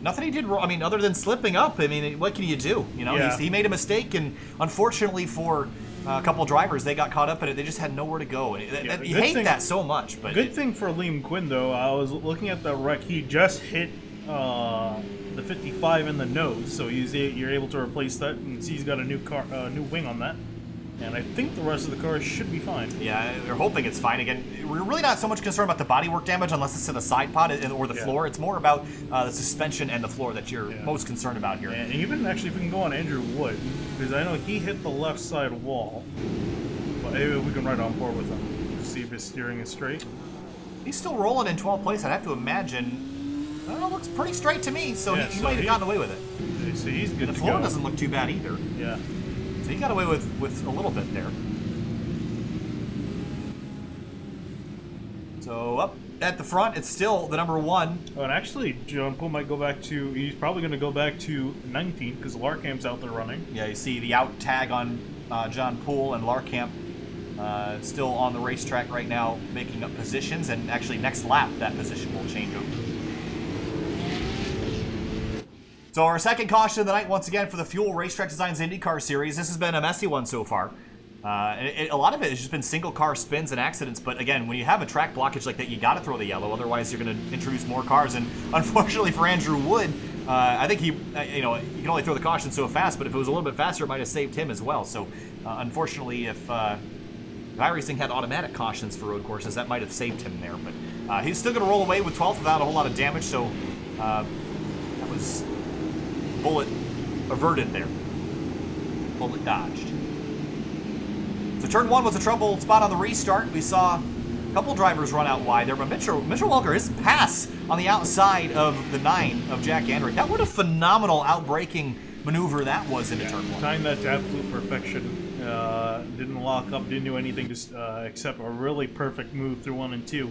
nothing he did wrong. I mean, other than slipping up. I mean, what can you do? You know, he made a mistake, and unfortunately for a couple of drivers, they got caught up in it. They just had nowhere to go. You hate that so much. But good thing for Liam Quinn, though. I was looking at the wreck. He just hit the 55 in the nose, so you're able to replace that, and see he's got a new wing on that. And I think the rest of the car should be fine. Yeah, we're hoping it's fine. Again, we're really not so much concerned about the bodywork damage unless it's to the side pod or the floor. It's more about the suspension and the floor that you're most concerned about here. And even, actually, if we can go on Andrew Wood, because I know he hit the left side wall. But maybe we can ride on board with him to see if his steering is straight. He's still rolling in 12th place. I'd have to imagine. I don't know, looks pretty straight to me, so he might have gotten away with it. So he's good to go. The floor doesn't look too bad either. Yeah. So he got away with a little bit there. So up at the front, it's still the number 1. Oh, and actually, John Poole might go back to, he's probably going to go back to 19 because Larkamp's out there running. Yeah, you see the out tag on John Poole, and Larkamp still on the racetrack right now making up positions, and actually next lap that position will change over. So our second caution of the night, once again, for the Fuel Racetrack Designs IndyCar Series. This has been a messy one so far. A lot of it has just been single car spins and accidents, but again, when you have a track blockage like that, you got to throw the yellow, otherwise you're going to introduce more cars. And unfortunately for Andrew Wood, I think he can only throw the caution so fast, but if it was a little bit faster, it might have saved him as well. So unfortunately, if iRacing had automatic cautions for road courses, that might have saved him there. But he's still going to roll away with 12th without a whole lot of damage, so that was bullet averted there. Bullet dodged. So turn 1 was a trouble spot on the restart. We saw a couple drivers run out wide there, but Mitchell Welker, his pass on the outside of the 9 of Jack Andrick. That what a phenomenal outbraking maneuver that was into turn 1. Tying that to absolute perfection. Didn't lock up, didn't do anything except a really perfect move through 1 and 2.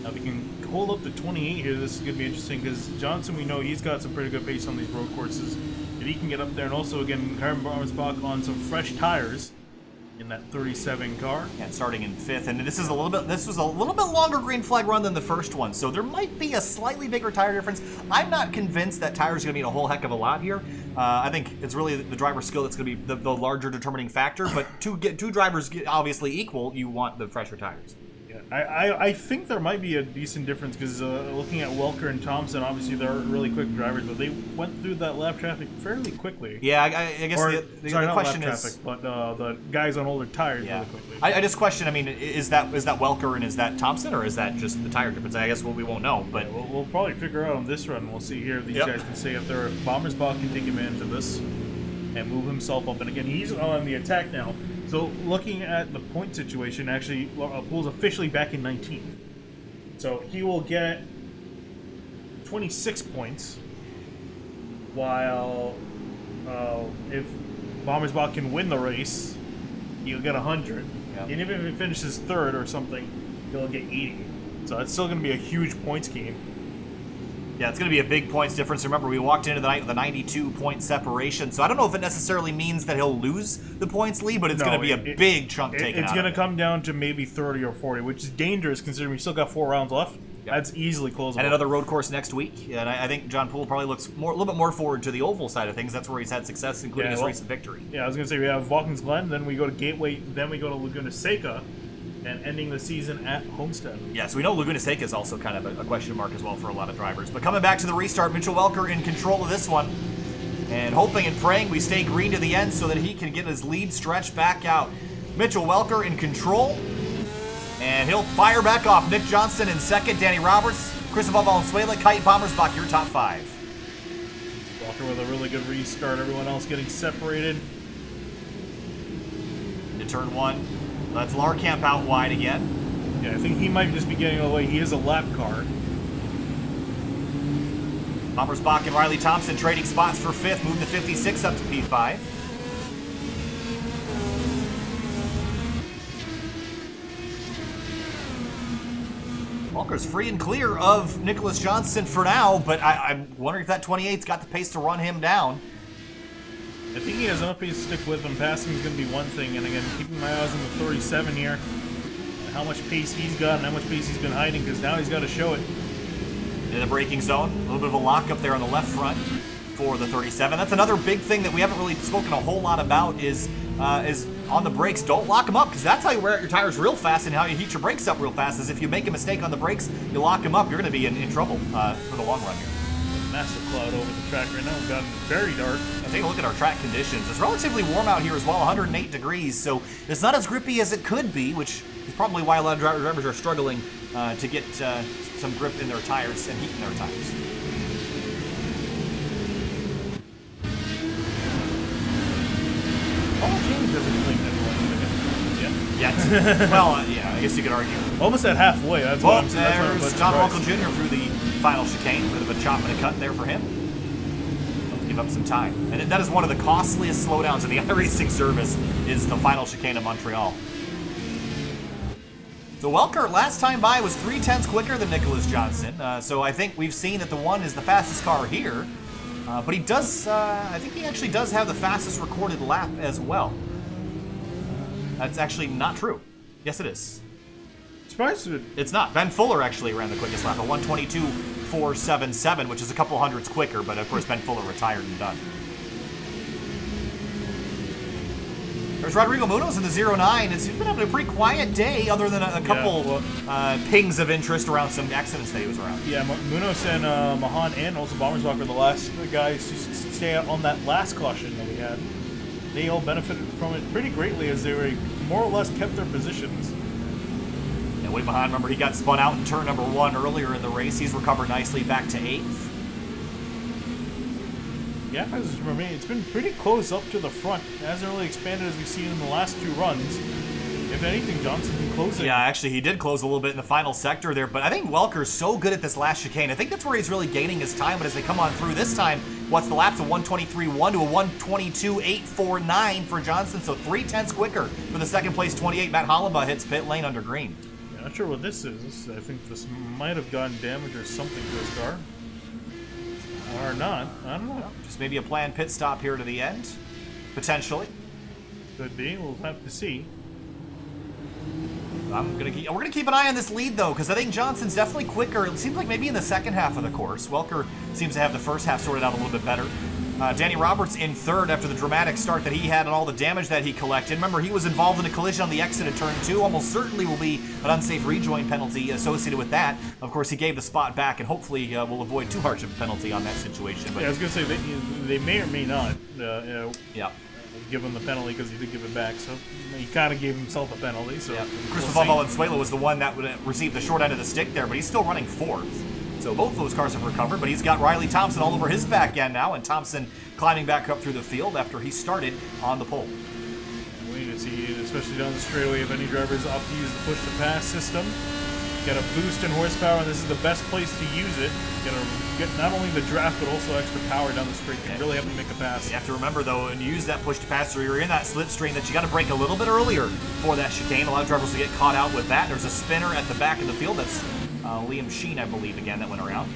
Now, if we can hold up to 28 here, this is going to be interesting because Johnson, we know he's got some pretty good pace on these road courses. If he can get up there, and also again, Bommersbach on some fresh tires in that 37 car. And starting in 5th, and this was a little bit longer green flag run than the first one, so there might be a slightly bigger tire difference. I'm not convinced that tires are going to mean a whole heck of a lot here. I think it's really the driver's skill that's going to be the larger determining factor, but two drivers obviously equal, you want the fresher tires. I think there might be a decent difference because looking at Welker and Thompson, obviously they're really quick drivers, but they went through that lap traffic fairly quickly. Yeah, I guess the question lap is, traffic, but the guys on older tires really quickly. I just question. I mean, is that Welker and is that Thompson, or is that just the tire difference? I guess we won't know, but we'll probably figure out on this run. We'll see here if these guys can say if they're Bommersbach can take advantage of this and move himself up. And again, he's on the attack now. So looking at the point situation, actually, Poole's officially back in 19th. So he will get 26 points, while if Bommersbach can win the race, he'll get 100. Yep. And even if he finishes 3rd or something, he'll get 80. So it's still going to be a huge points game. Yeah, it's going to be a big points difference. Remember, we walked into the night with a 92-point separation, so I don't know if it necessarily means that he'll lose the points lead, but it's going to be a big chunk taken out. It's going to come down to maybe 30 or 40, which is dangerous considering we still got 4 rounds left. Yep. That's easily closable. And another road course next week, and I think John Poole probably looks a little bit more forward to the oval side of things. That's where he's had success, including his recent victory. Yeah, I was going to say we have Watkins Glen, then we go to Gateway, then we go to Laguna Seca, and ending the season at Homestead. Yeah, so we know Laguna Seca is also kind of a question mark as well for a lot of drivers. But coming back to the restart, Mitchell Welker in control of this one. And hoping and praying we stay green to the end so that he can get his lead stretched back out. Mitchell Welker in control. And he'll fire back off. Nick Johnston in 2nd, Danny Roberts, Cristobal Valenzuela, Kite, Bommersbach, your top 5. Welker with a really good restart. Everyone else getting separated. Into turn 1. That's Larkamp out wide again. Yeah, I think he might just be getting away. He is a lap car. Bommersbach and Riley Thompson trading spots for 5th, move to 56 up to P5. Walker's free and clear of Nicholas Johnson for now, but I'm wondering if that 28's got the pace to run him down. I think he has enough pace to stick with him. Passing is going to be one thing, and again, keeping my eyes on the 37 here, and how much pace he's got and how much pace he's been hiding, because now he's got to show it. In the braking zone, a little bit of a lock up there on the left front for the 37. That's another big thing that we haven't really spoken a whole lot about is on the brakes. Don't lock them up, because that's how you wear out your tires real fast and how you heat your brakes up real fast, is if you make a mistake on the brakes, you lock them up, you're going to be in trouble for the long run here. Massive cloud over the track right now. We've gotten very dark. And take a look at our track conditions. It's relatively warm out here as well, 108 degrees, so it's not as grippy as it could be, which is probably why a lot of drivers are struggling to get some grip in their tires and heat in their tires. Paul James doesn't claim everyone yet. Well, yeah, I guess you could argue. Almost at halfway. That's what I'm saying. There's John Runkle Jr. through the final chicane. Bit of a chop and a cut there for him. Give up some time. And that is one of the costliest slowdowns in the iRacing service, is the final chicane of Montreal. So So Welker, last time by, was 0.3 quicker than Nicholas Johnson. So I think we've seen that the one is the fastest car here. But he does, I think he actually does have the fastest recorded lap as well. That's actually not true. Yes, it is. Surprised it. It's not. Ben Fuller actually ran the quickest lap, a 1:22.477, which is a couple hundredths quicker, but of course Ben Fuller retired and done. There's Rodrigo Munoz in the 09. It's been having a pretty quiet day, other than a couple pings of interest around some accidents that he was around. Yeah, Munoz and Mahan and also Bommersbach were the last guys to stay out on that last caution that we had. They all benefited from it pretty greatly as they were more or less kept their positions. And Woody Mahan, remember, he got spun out in turn number 1 earlier in the race. He's recovered nicely back to 8th. Yeah, it's been pretty close up to the front. It hasn't really expanded as we've seen in the last 2 runs. If anything, Johnson can close it. Yeah, actually, he did close a little bit in the final sector there, but I think Welker's so good at this last chicane. I think that's where he's really gaining his time, but as they come on through this time, what's the laps? A 1:23.1 to a 1:22.849 for Johnson, so 0.3 quicker for the second place 28. Matt Holleba hits pit lane under green. Yeah, not sure what this is. I think this might have gotten damage or something to his car. Or not. I don't know. Just maybe a planned pit stop here to the end, potentially. Could be. We'll have to see. We're gonna keep an eye on this lead though, because I think Johnson's definitely quicker. It seems like maybe in the second half of the course. Welker seems to have the first half sorted out a little bit better. Danny Roberts in third after the dramatic start that he had and all the damage that he collected. Remember, he was involved in a collision on the exit of turn 2. Almost certainly will be an unsafe rejoin penalty associated with that. Of course, he gave the spot back, and hopefully will avoid too harsh of a penalty on that situation. But yeah, I was going to say, they may or may not give him the penalty because he did give it back. So he kind of gave himself a penalty. So Cristobal Valenzuela was the one that would receive the short end of the stick there, but he's still running 4th. So both of those cars have recovered, but he's got Riley Thompson all over his back end now, and Thompson climbing back up through the field after he started on the pole. Yeah, we need to see, especially down the straightaway, if any drivers opt to use the push-to-pass system. Get a boost in horsepower, and this is the best place to use it. Get not only the draft, but also extra power down the straight. You really have to make a pass. You have to remember, though, when you use that push-to-pass, or you're in that slipstream, that you got to brake a little bit earlier for that chicane. A lot of drivers will get caught out with that. There's a spinner at the back of the field. That's Liam Sheen, I believe, again, that went around.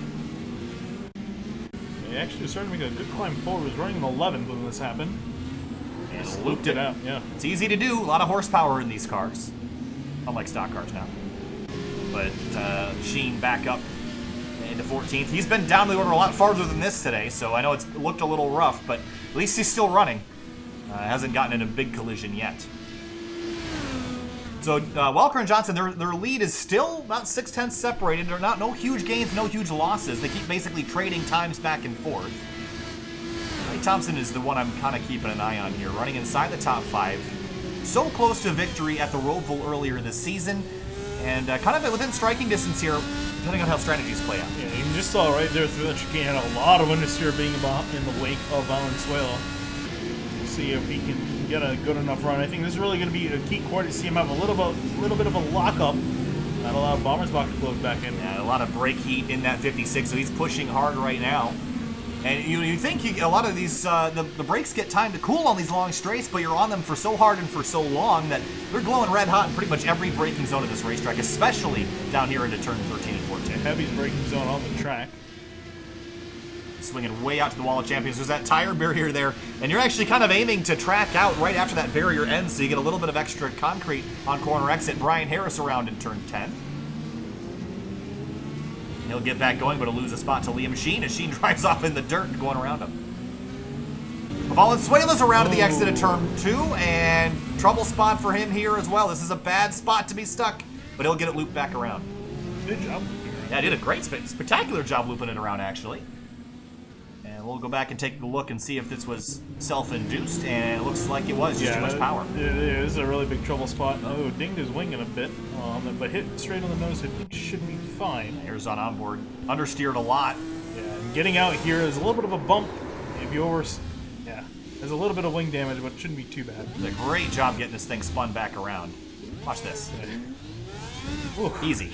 He actually was starting to make a good climb forward. He was running an 11th when this happened. And just looped it out, yeah. It's easy to do. A lot of horsepower in these cars. Unlike stock cars now. But Sheen back up into 14th. He's been down the order a lot farther than this today, so I know it's looked a little rough, but at least he's still running. Hasn't gotten in a big collision yet. So Welker and Johnson, their lead is still about 0.6 separated. They're no huge gains, no huge losses. They keep basically trading times back and forth. Riley Thompson is the one I'm kind of keeping an eye on here, running inside the top 5. So close to victory at the Roval earlier this season, and kind of within striking distance here, depending on how strategies play out. Yeah, you just saw right there through that chicane, had a lot of understeer being in the wake of Valenzuela. We'll see if he can get a good enough run. I think this is really going to be a key quarter to see him have a little bit of a lockup. That'll allow Bommersbach to close back in. Yeah, a lot of brake heat in that 56, so he's pushing hard right now. And you think a lot of these, the brakes get time to cool on these long straights, but you're on them for so hard and for so long that they're glowing red hot in pretty much every braking zone of this racetrack, especially down here into turn 13 and 14. Heaviest braking zone on the track. Swinging way out to the wall of champions. There's that tire barrier there, and you're actually kind of aiming to track out right after that barrier ends, so you get a little bit of extra concrete on corner exit. Brian Harris around in turn 10. He'll get back going, but he'll lose a spot to Liam Sheen as Sheen drives off in the dirt going around him. Valenzuela's around to the exit of turn 2, and trouble spot for him here as well. This is a bad spot to be stuck, but he'll get it looped back around. Good job. Yeah, did a great, spectacular job looping it around, actually. And we'll go back and take a look and see if this was self-induced, and it looks like it was, just too much power. It is a really big trouble spot. Oh, dinged his wing in a bit, but hit straight on the nose, I think should be fine. Here's on board. Understeered a lot. Yeah, and getting out here is a little bit of a bump. If you there's a little bit of wing damage, but it shouldn't be too bad. Did a great job getting this thing spun back around. Watch this. Yeah. Easy.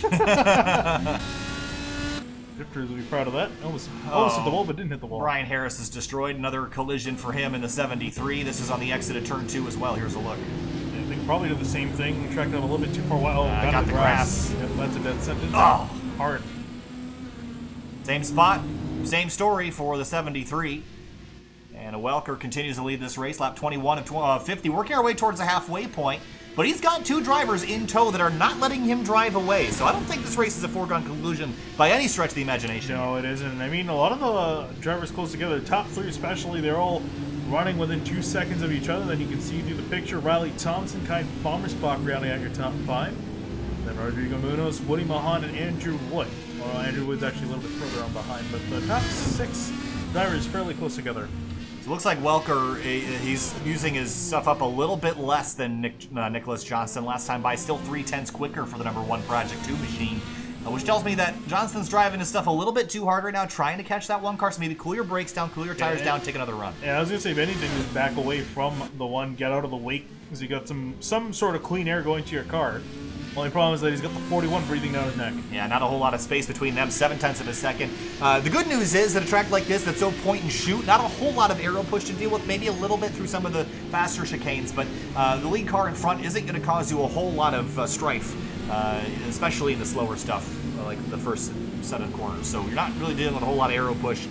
Drifters will be proud of that. Almost hit the wall, but didn't hit the wall. Brian Harris is destroyed. Another collision for him in the 73. This is on the exit of turn 2 as well. Here's a look. Yeah, I think probably did the same thing. Tracked out a little bit too far. Wow, got the grass. Yep, that's a dead sentence. Oh. Hard. Same spot, same story for the 73. And Welker continues to lead this race, lap 21 of 50, working our way towards the halfway point. But he's got two drivers in tow that are not letting him drive away. So I don't think this race is a foregone conclusion by any stretch of the imagination. No, it isn't. I mean, a lot of the drivers close together, top three especially, they're all running within 2 seconds of each other. Then you can see through the picture, Riley Thompson, Kite, Bommersbach rounding out your top 5. Then Rodrigo Munoz, Woody Mahan, and Andrew Wood. Well, Andrew Wood's actually a little bit further on behind, but the top 6 drivers fairly close together. So it looks like Welker, he's using his stuff up a little bit less than Nicholas Johnston last time by, still 3/10 quicker for the #1 Project 2 machine, which tells me that Johnston's driving his stuff a little bit too hard right now, trying to catch that one car, so maybe cool your brakes down, cool your tires down, take another run. Yeah, I was going to say, if anything, just back away from the one, get out of the wake, because you got some sort of clean air going to your car. Only problem is that he's got the 41 breathing down his neck. Yeah, not a whole lot of space between them, 0.7 of a second. The good news is that a track like this that's so point and shoot, not a whole lot of aero push to deal with, maybe a little bit through some of the faster chicanes, but the lead car in front isn't going to cause you a whole lot of strife, especially in the slower stuff, like the first 7 corners. So you're not really dealing with a whole lot of aero push,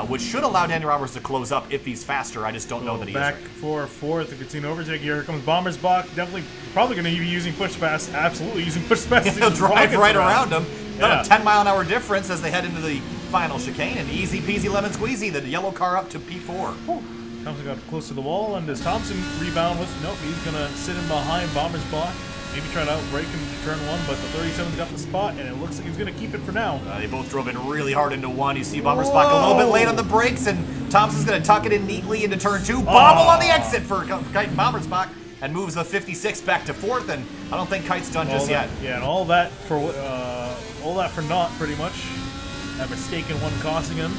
which should allow Daniel Roberts to close up if he's faster. I just don't know that he is. Back for 4th, the Casino overtake. Here comes Bommersbach. Definitely, probably going to be using push pass. Absolutely using push pass. He'll drive right around him. Got a 10-mile-an-hour difference as they head into the final chicane, and easy peasy lemon squeezy, the yellow car up to P4. Thompson got close to the wall, and does Thompson rebound with? Nope, he's going to sit in behind Bommersbach. Maybe try to outbrake him to turn 1, but the 37's got the spot, and it looks like he's going to keep it for now. They both drove in really hard into 1. You see Bommersbach a little bit late on the brakes, and Thompson's going to tuck it in neatly into turn 2. Bobble on the exit for Kite and Bommersbach, and moves the 56 back to 4th, and I don't think Kite's done just yet. Yeah, and all that for naught, pretty much. That mistaken one costing him.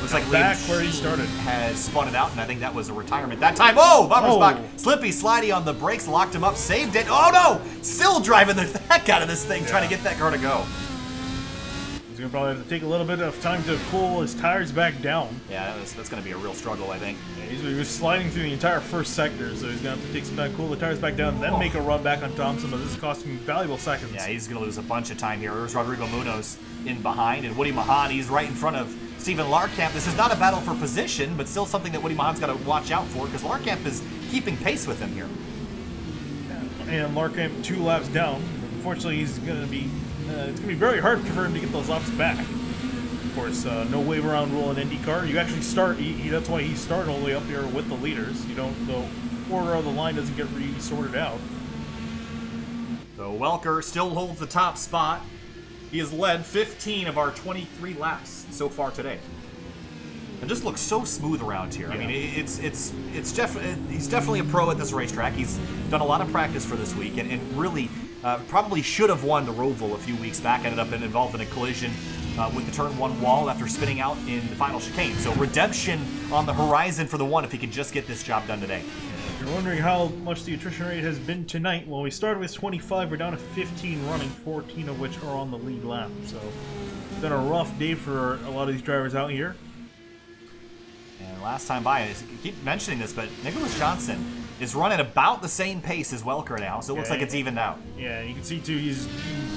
Looks like back where he started has spun it out, and I think that was a retirement that time. Oh, Bommersbach, slippy, slidey on the brakes, locked him up, saved it. Oh no, still driving the heck out of this thing, trying to get that car to go. He's gonna probably have to take a little bit of time to cool his tires back down. Yeah, that's gonna be a real struggle, I think. Yeah, he was sliding through the entire first sector, so he's gonna have to take some time, cool the tires back down, then make a run back on Thompson. But this is costing him valuable seconds. Yeah, he's gonna lose a bunch of time here. There's Rodrigo Munoz in behind, and Woody Mahan, he's right in front of Stephen Larkamp. This is not a battle for position, but still something that Woody Mahan's got to watch out for, because Larkamp is keeping pace with him here. And Larkamp 2 laps down. Unfortunately, he's going to be it's going to be very hard for him to get those laps back. Of course, no wave around rule in IndyCar. You actually start. That's why he's starting all the way up here with the leaders. You don't. The order of the line doesn't get sorted out. So Welker still holds the top spot. He has led 15 of our 23 laps so far today. It just looks so smooth around here. Yeah. I mean, he's definitely a pro at this racetrack. He's done a lot of practice for this week, and really probably should have won the Roval a few weeks back. Ended up involved in a collision with the turn 1 wall after spinning out in the final chicane. So redemption on the horizon for the 1 if he could just get this job done today. If you're wondering how much the attrition rate has been tonight, well, we started with 25. We're down to 15 running, 14 of which are on the lead lap. So it's been a rough day for a lot of these drivers out here. And last time by, I keep mentioning this, but Nicholas Johnston is running about the same pace as Welker now, so it looks like it's evened out. Yeah, you can see too, he's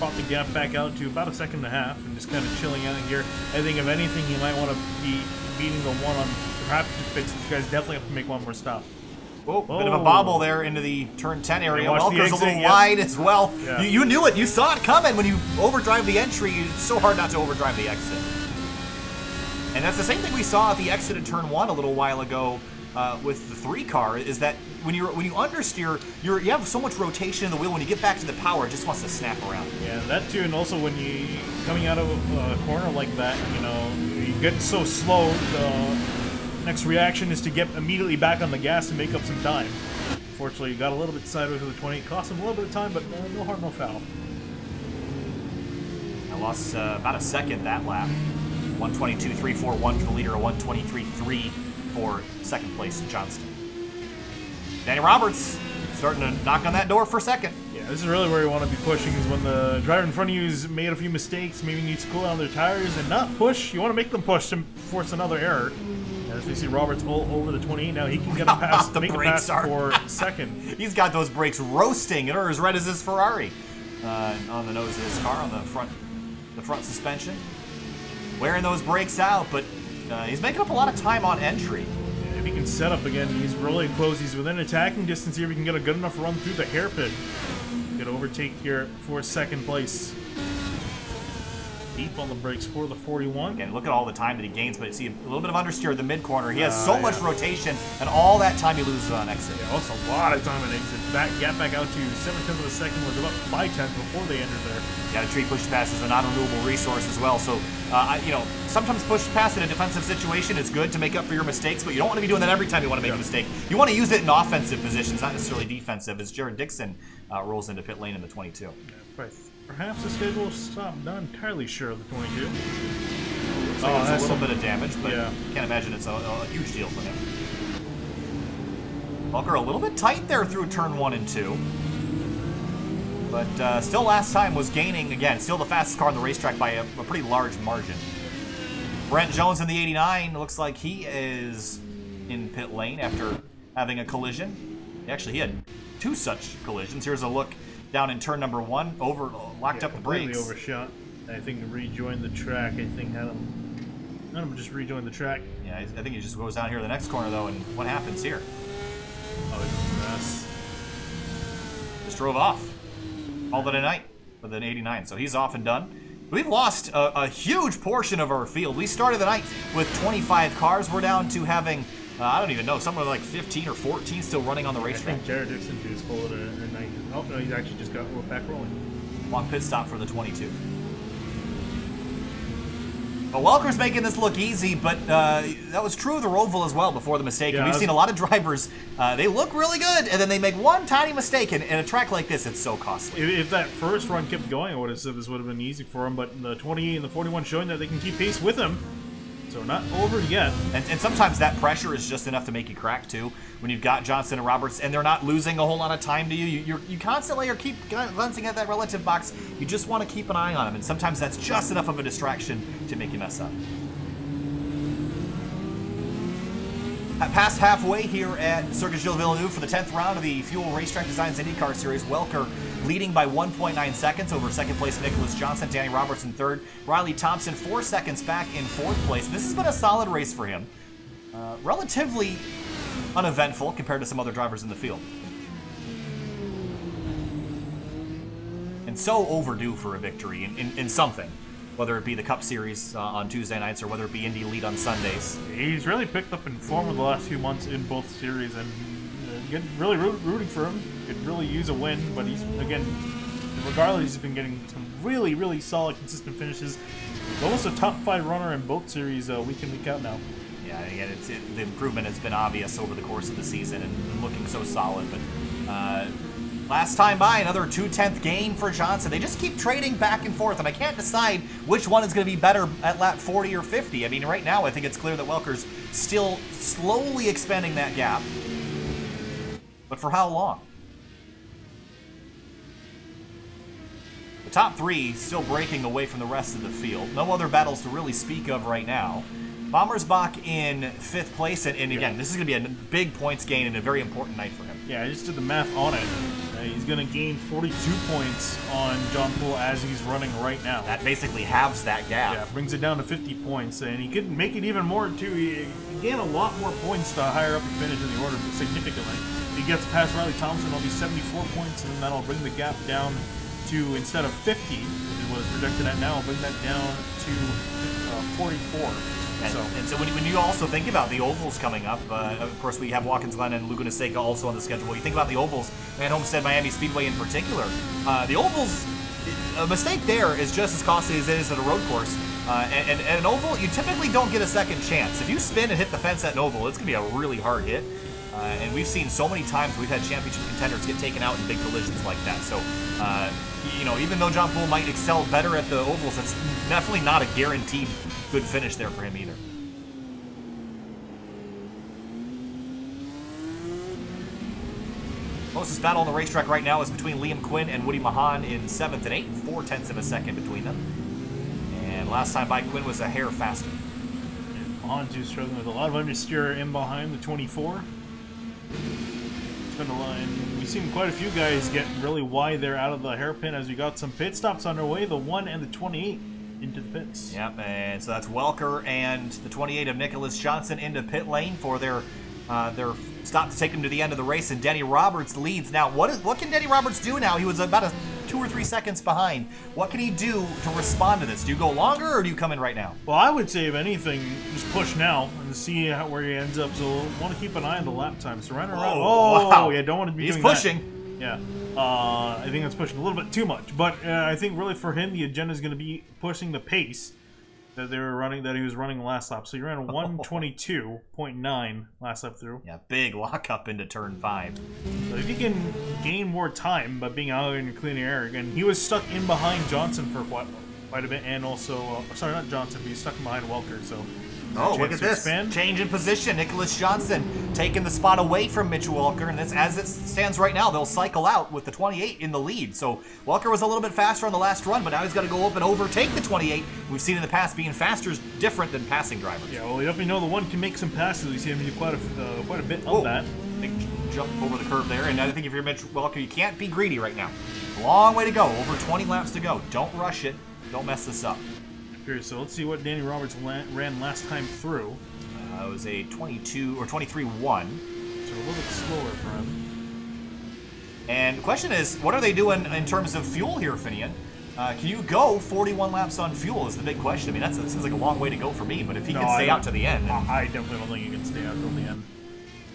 popped the gap back out to about 1.5 seconds and just kind of chilling out here. I think if anything, he might want to be beating the 1 on perhaps fix. These guys definitely have to make one more stop. Oh, bit of a bobble there into the turn 10 area. Welker's a little wide as well. Yeah. You knew it. You saw it coming when you overdrive the entry. It's so hard not to overdrive the exit. And that's the same thing we saw at the exit at turn 1 a little while ago with the 3 car, is that when you understeer, you have so much rotation in the wheel. When you get back to the power, it just wants to snap around. Yeah, that too. And also when you coming out of a corner like that, you get so slow, the next reaction is to get immediately back on the gas and make up some time. Unfortunately, you got a little bit sideways with the 28. Cost him a little bit of time, but no harm, no foul. I lost about a second that lap. 122.341 for the leader, a 123.3 for second place Johnston. Daniel Roberts starting to knock on that door for second. Yeah, this is really where you want to be pushing, is when the driver in front of you has made a few mistakes, maybe needs to cool down their tires and not push. You want to make them push to force another error. And As we see Roberts all over the 28 now, he can get a pass, The make a brakes pass are- for second. He's got those brakes roasting. They're as red as his Ferrari on the nose of his car, on the front suspension. Wearing those brakes out, but he's making up a lot of time on entry. If he can set up again, he's really close. He's within attacking distance here. If he can get a good enough run through the hairpin, get overtake here for second place. Deep on the brakes for the 41. Again, look at all the time that he gains, but see a little bit of understeer at the mid-corner. He has so much rotation, and all that time he loses on exit. Yeah, also a lot of time on exit. Gap back out to 7/10 of a second, was about 5/10 before they entered there. You got to treat push pass as a non-renewable resource as well. So, sometimes push pass in a defensive situation is good to make up for your mistakes, but you don't want to be doing that every time you want to make a mistake. You want to use it in offensive positions, not necessarily defensive, as Jared Dixon rolls into pit lane in the 22. Yeah, perhaps the schedule stopped. Not entirely sure of the 22. Looks like it's a little bit of damage, but can't imagine it's a huge deal for him. Walker a little bit tight there through turn 1 and 2. But still last time was gaining, again, still the fastest car on the racetrack by a pretty large margin. Brent Jones in the 89, looks like he is in pit lane after having a collision. Actually, he had 2 such collisions. Here's a look down in turn number 1, locked up the brakes. Overshot. I think rejoined the track. I think had him just rejoin the track. Yeah, I think he just goes down here to the next corner though, and what happens here? Oh, it's a mess. Just drove off. Called it a night with an 89, so he's off and done. We've lost a huge portion of our field. We started the night with 25 cars. We're down to having, I don't even know, somewhere like 15 or 14 still running on the racetrack. I think Jared Dixon just called it a night. Oh, no, he's actually just got back rolling. Long pit stop for the 22. Well, Welker's making this look easy, but that was true of the Roval as well before the mistake. Yeah, and we've seen a lot of drivers, they look really good, and then they make one tiny mistake, and in a track like this, it's so costly. If that first run kept going, I would have said this would have been easy for him, but the 28 and the 41 showing that they can keep pace with him. So not over yet. And sometimes that pressure is just enough to make you crack, too. When you've got Johnson and Roberts, and they're not losing a whole lot of time to you. You constantly keep glancing at that relative box. You just want to keep an eye on them, and sometimes that's just enough of a distraction to make you mess up. Past halfway here at Circuit Gilles Villeneuve for the 10th round of the Fuel Racetrack Designs IndyCar Series. Welker leading by 1.9 seconds over second place Nicholas Johnson, Danny Roberts in third, Riley Thompson 4 seconds back in fourth place. This has been a solid race for him. Relatively uneventful compared to some other drivers in the field. And so overdue for a victory in something. Whether it be the Cup Series on Tuesday nights or whether it be Indy Lead on Sundays. He's really picked up in form in the last few months in both series, and really rooting for him. Could really use a win, but he's, again, regardless, he's been getting some really, really solid, consistent finishes. He's almost a top 5 runner in both series week in, week out now. Yeah, again, the improvement has been obvious over the course of the season and looking so solid, but last time by, another 2/10 gain for Johnson. They just keep trading back and forth, and I can't decide which one is going to be better at lap 40 or 50. I mean, right now, I think it's clear that Welker's still slowly expanding that gap. But for how long? The top 3 still breaking away from the rest of the field. No other battles to really speak of right now. Bommersbach in 5th place, and again, this is going to be a big points gain and a very important night for him. Yeah, I just did the math on it. He's going to gain 42 points on John Poole as he's running right now. That basically halves that gap. Yeah, brings it down to 50 points, and he could make it even more, too. He gain a lot more points the higher up he finishes in the order, significantly. If he gets past Riley Thompson, it'll be 74 points, and that'll bring the gap down to, instead of 50, which is what it's projected at now, bring that down to 44. And so when you also think about the ovals coming up, of course we have Watkins Glen and Laguna Seca also on the schedule. When you think about the ovals and Homestead Miami Speedway in particular, the ovals, a mistake there is just as costly as it is at a road course. And an oval, you typically don't get a second chance. If you spin and hit the fence at an oval, it's going to be a really hard hit. And we've seen so many times we've had championship contenders get taken out in big collisions like that. So, even though John Poole might excel better at the ovals, it's definitely not a guaranteed good finish there for him either. Closest battle on the racetrack right now is between Liam Quinn and Woody Mahan in 7th and 8th, 0.4 of a second between them. And last time by, Quinn was a hair faster. Onto struggling with a lot of understeer in behind the 24. It's been a line. We've seen quite a few guys get really wide there out of the hairpin as we got some pit stops underway. The 1 and the 28 into the pits. Yep, and so that's Welker and the 28 of Nicholas Johnson into pit lane for their stop to take them to the end of the race, and Denny Roberts leads. Now, what can Denny Roberts do now? He was about 2 or 3 seconds behind. What can he do to respond to this? Do you go longer, or do you come in right now? Well, I would say, if anything, just push now and see where he ends up. So we'll want to keep an eye on the lap time. So running around. Oh, wow. Yeah, don't want to be doing pushing. That. Yeah. I think that's pushing a little bit too much. But I think really for him, the agenda is going to be pushing the pace that they were running, that he was running last lap. So you ran a 1:22.9 last lap through. Yeah, big lockup into turn 5. So if you can gain more time by being out in clean air, and he was stuck in behind Johnson for quite a bit, and also sorry, not Johnson, but he's stuck behind Welker. So look at this change in position. Nicholas Johnson taking the spot away from Mitch Welker, and as it stands right now, they'll cycle out with the 28 in the lead. So Welker was a little bit faster on the last run, but now he's got to go up and overtake the 28. We've seen in the past being faster is different than passing drivers. Yeah, well, we definitely know the 1 can make some passes. We see him do quite a bit of that. Big jump over the curve there, and I think if you're Mitch Welker, you can't be greedy right now. Long way to go. Over 20 laps to go. Don't rush it. Don't mess this up. So let's see what Danny Roberts ran last time through. It was a 22 or 23-1. So a little bit slower for him. And the question is, what are they doing in terms of fuel here, Finian? Can you go 41 laps on fuel is the big question. I mean, that seems like a long way to go for me, but if he can stay out to the end. I definitely don't think he can stay out till the end.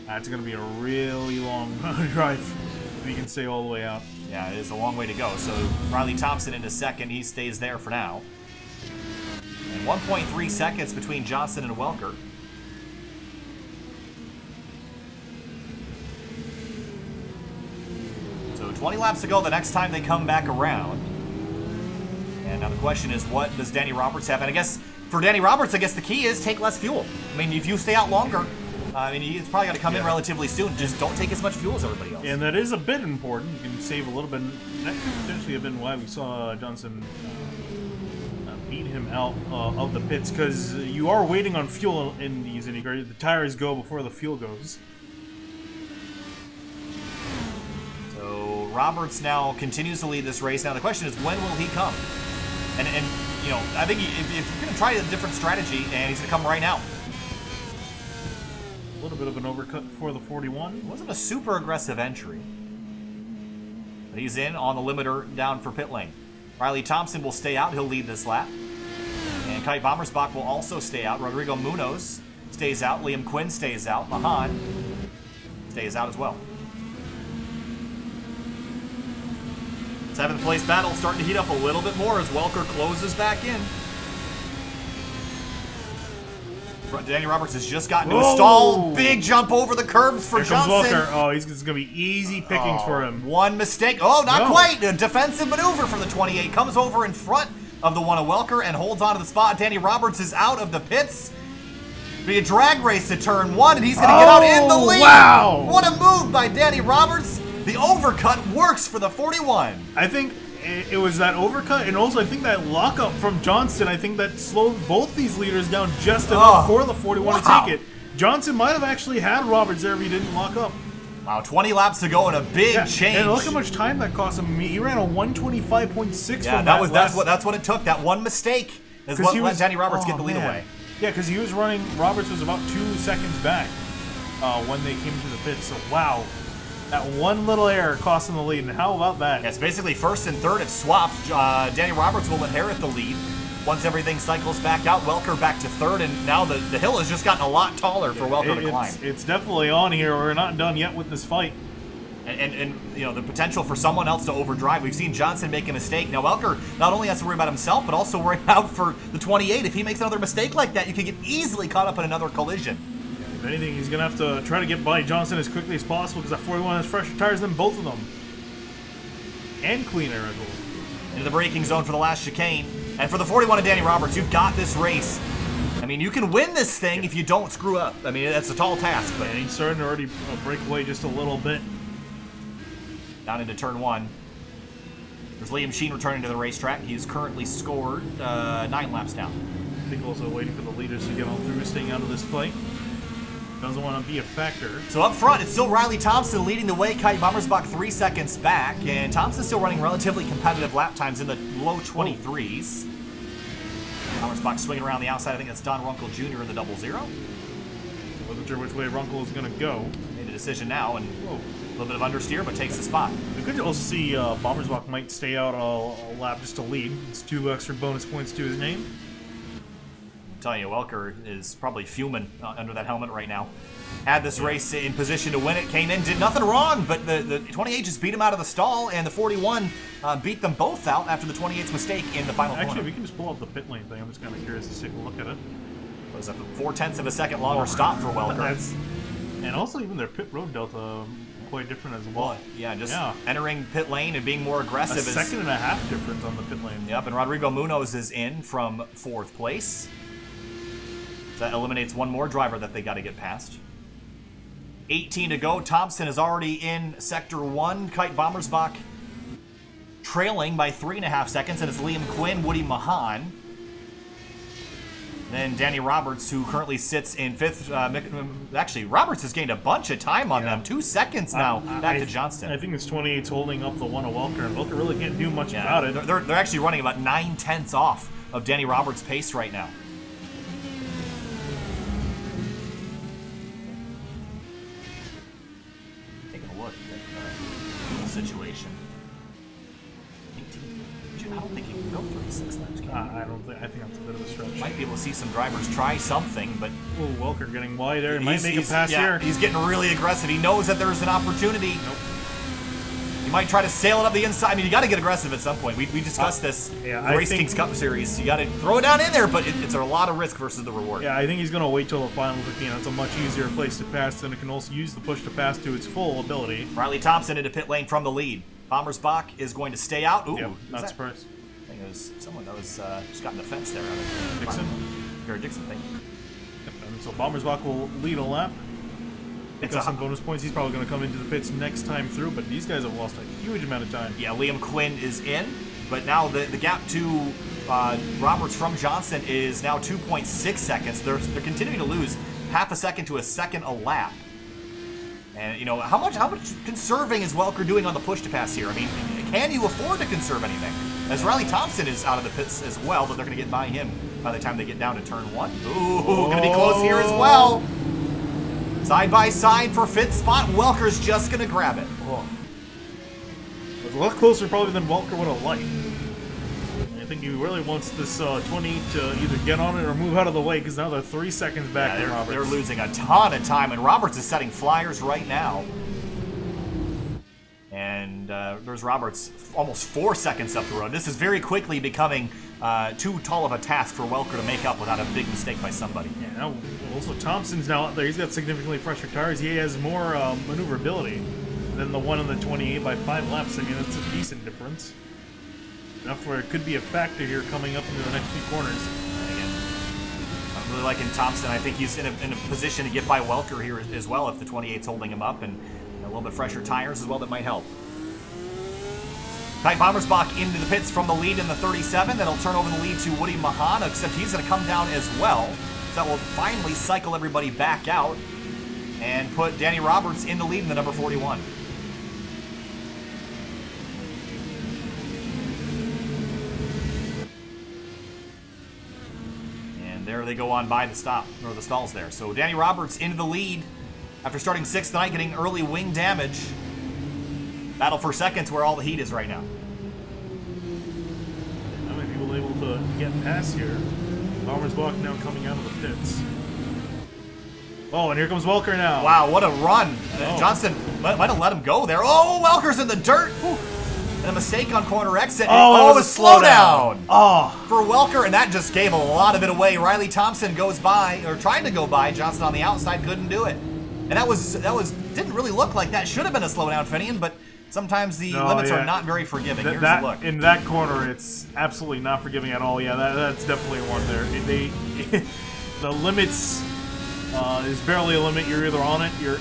That's going to be a really long drive if he can stay all the way out. Yeah, it is a long way to go. So Riley Thompson into second. He stays there for now. And 1.3 seconds between Johnson and Welker. So 20 laps to go the next time they come back around. And now the question is, what does Danny Roberts have? And I guess for Danny Roberts, I guess the key is take less fuel. I mean, if you stay out longer, he's probably got to come in relatively soon. Just don't take as much fuel as everybody else. And that is a bit important. You can save a little bit. That could potentially have been why we saw Johnson beat him out of the pits, because you are waiting on fuel in these IndyCar. The tires go before the fuel goes. So Roberts now continues to lead this race. Now the question is, when will he come? And I think if you're going to try a different strategy, and he's going to come right now. A little bit of an overcut for the 41. It wasn't a super aggressive entry. But he's in on the limiter down for pit lane. Riley Thompson will stay out. He'll lead this lap. And Kite Bommersbach will also stay out. Rodrigo Munoz stays out. Liam Quinn stays out. Mahan stays out as well. 7th place battle starting to heat up a little bit more as Welker closes back in. Danny Roberts has just gotten to a stall. Big jump over the curbs for Johnson. Welker. Oh, it's going to be easy pickings for him. One mistake. Oh, not quite. A defensive maneuver from the 28. Comes over in front of the 1 of Welker and holds on to the spot. Danny Roberts is out of the pits. Be a drag race to turn 1, and he's going to get out in the lead. Wow. What a move by Danny Roberts. The overcut works for the 41. I think it was that overcut, and also I think that lockup from Johnson, I think that slowed both these leaders down just enough for the 41 to take it. Johnson might have actually had Roberts there if he didn't lock up. Wow, 20 laps to go and a big change. And look how much time that cost him. He ran a 1:25.6 from that's what it took. That one mistake is what let Danny Roberts get the lead away. Yeah, because he was running, Roberts was about 2 seconds back when they came to the pits. So, wow. That one little error cost him the lead, and how about that? Yeah, it's basically first and third. It's swapped. Danny Roberts will inherit the lead once everything cycles back out. Welker back to third, and now the hill has just gotten a lot taller for Welker to climb. It's definitely on here. We're not done yet with this fight. And the potential for someone else to overdrive. We've seen Johnson make a mistake. Now Welker not only has to worry about himself, but also worry out for the 28. If he makes another mistake like that, you could get easily caught up in another collision. If anything, he's going to have to try to get by Johnson as quickly as possible, because that 41 has fresher tires than both of them. And cleaner as well. Into the braking zone for the last chicane. And for the 41 of Danny Roberts, you've got this race. I mean, you can win this thing if you don't screw up. I mean, that's a tall task. But and he's starting to already break away just a little bit. Down into turn 1. There's Liam Sheen returning to the racetrack. He's currently scored 9 laps down. I think also waiting for the leaders to get on through, staying out of this fight. Doesn't want to be a factor. So up front, it's still Riley Thompson leading the way. Kite Bommersbach 3 seconds back, and Thompson's still running relatively competitive lap times in the low 23s. Bommersbach swinging around the outside. I think that's Don Runkle Jr. in the 00. Wasn't sure which way Runkle is going to go. Made a decision now, and a little bit of understeer, but takes the spot. We could also see Bommersbach might stay out a lap just to lead. It's 2 extra bonus points to his name. I'm telling you, Welker is probably fuming under that helmet right now. Had this race in position to win it, came in, did nothing wrong, but the 28 just beat him out of the stall, and the 41 beat them both out after the 28's mistake in the final corner. Actually, we can just pull up the pit lane thing. I'm just kind of curious to take a look at it. Was that 4/10 of a second longer stop for Welker? And also even their pit road delta quite different as well. Yeah, just entering pit lane and being more aggressive. A second and a half difference on the pit lane. Yep, and Rodrigo Munoz is in from 4th place. That eliminates one more driver that they got to get past. 18 to go. Thompson is already in Sector 1. Kite Bommersbach trailing by 3.5 seconds, and it's Liam Quinn, Woody Mahan. Then Danny Roberts, who currently sits in 5th. Actually, Roberts has gained a bunch of time on them. 2 seconds now back to Johnston. I think this 28's holding up the one of Welker, and Welker really can't do much about it. They're actually running about 9/10 off of Danny Roberts' pace right now. Situation. 18. I don't think he can go 36 laps. I think that's a bit of a stretch. Might be able to see some drivers try something, but Welker getting wide there. He might make a pass here. He's getting really aggressive. He knows that there's an opportunity. Nope. You might try to sail it up the inside. I mean, you got to get aggressive at some point. We discussed this in the Race Kings Cup Series. You got to throw it down in there, but it's a lot of risk versus the reward. Yeah, I think he's going to wait till the final 15. That's a much easier place to pass, and it can also use the push to pass to its full ability. Riley Thompson into pit lane from the lead. Bommersbach is going to stay out. Ooh, yep, not surprised. I think it was someone that was just got in the fence there. Dixon? Garrett Dixon, thing. Yep, and so Bommersbach will lead a lap. Pick up some bonus points. He's probably going to come into the pits next time through, but these guys have lost a huge amount of time. Yeah, Liam Quinn is in, but now the gap to Roberts from Johnson is now 2.6 seconds. They're continuing to lose half a second to a second a lap. And you know, how much conserving is Welker doing on the push to pass here? I mean, can you afford to conserve anything? As Riley Thompson is out of the pits as well, but they're going to get by him by the time they get down to turn 1. Ooh, going to be close here as well. Side by side for 5th spot. Welker's just going to grab it. Oh. It was a lot closer probably than Welker would have liked. I think he really wants this 20 to either get on it or move out of the way, because now they're 3 seconds back to Roberts. They're losing a ton of time, and Roberts is setting flyers right now. And there's Roberts almost 4 seconds up the road. This is very quickly becoming too tall of a task for Welker to make up without a big mistake by somebody. Yeah, now also Thompson's now out there. He's got significantly fresher tires. He has more maneuverability than the one in the 28 by 5 laps. I mean, that's a decent difference. Enough where it could be a factor here coming up into the next few corners. Again, I'm really liking Thompson. I think he's in a position to get by Welker here as well if the 28's holding him up, and a little bit fresher tires as well that might help. Kite Bommersbach into the pits from the lead in the 37. That'll turn over the lead to Woody Mahan, except he's going to come down as well. So that will finally cycle everybody back out and put Danny Roberts in the lead in the number 41. And there they go on by the stop, or the stalls there. So Danny Roberts into the lead after starting 6th tonight, getting early wing damage. Battle for seconds where all the heat is right now. How many people able to get past here? Bommersbach now coming out of the pits. Oh, and here comes Welker now. Wow, what a run. Johnson might have let him go there. Oh, Welker's in the dirt. Whew. And a mistake on corner exit. Oh, a slowdown. Oh, for Welker, and that just gave a lot of it away. Riley Thompson goes by, or tried to go by. Johnson on the outside couldn't do it. And that didn't really look like that. Should have been a slowdown, Finian, but sometimes the limits are not very forgiving. Here's a look. In that corner, it's absolutely not forgiving at all. Yeah, that's definitely one there. The limits is barely a limit. You're either on it, you're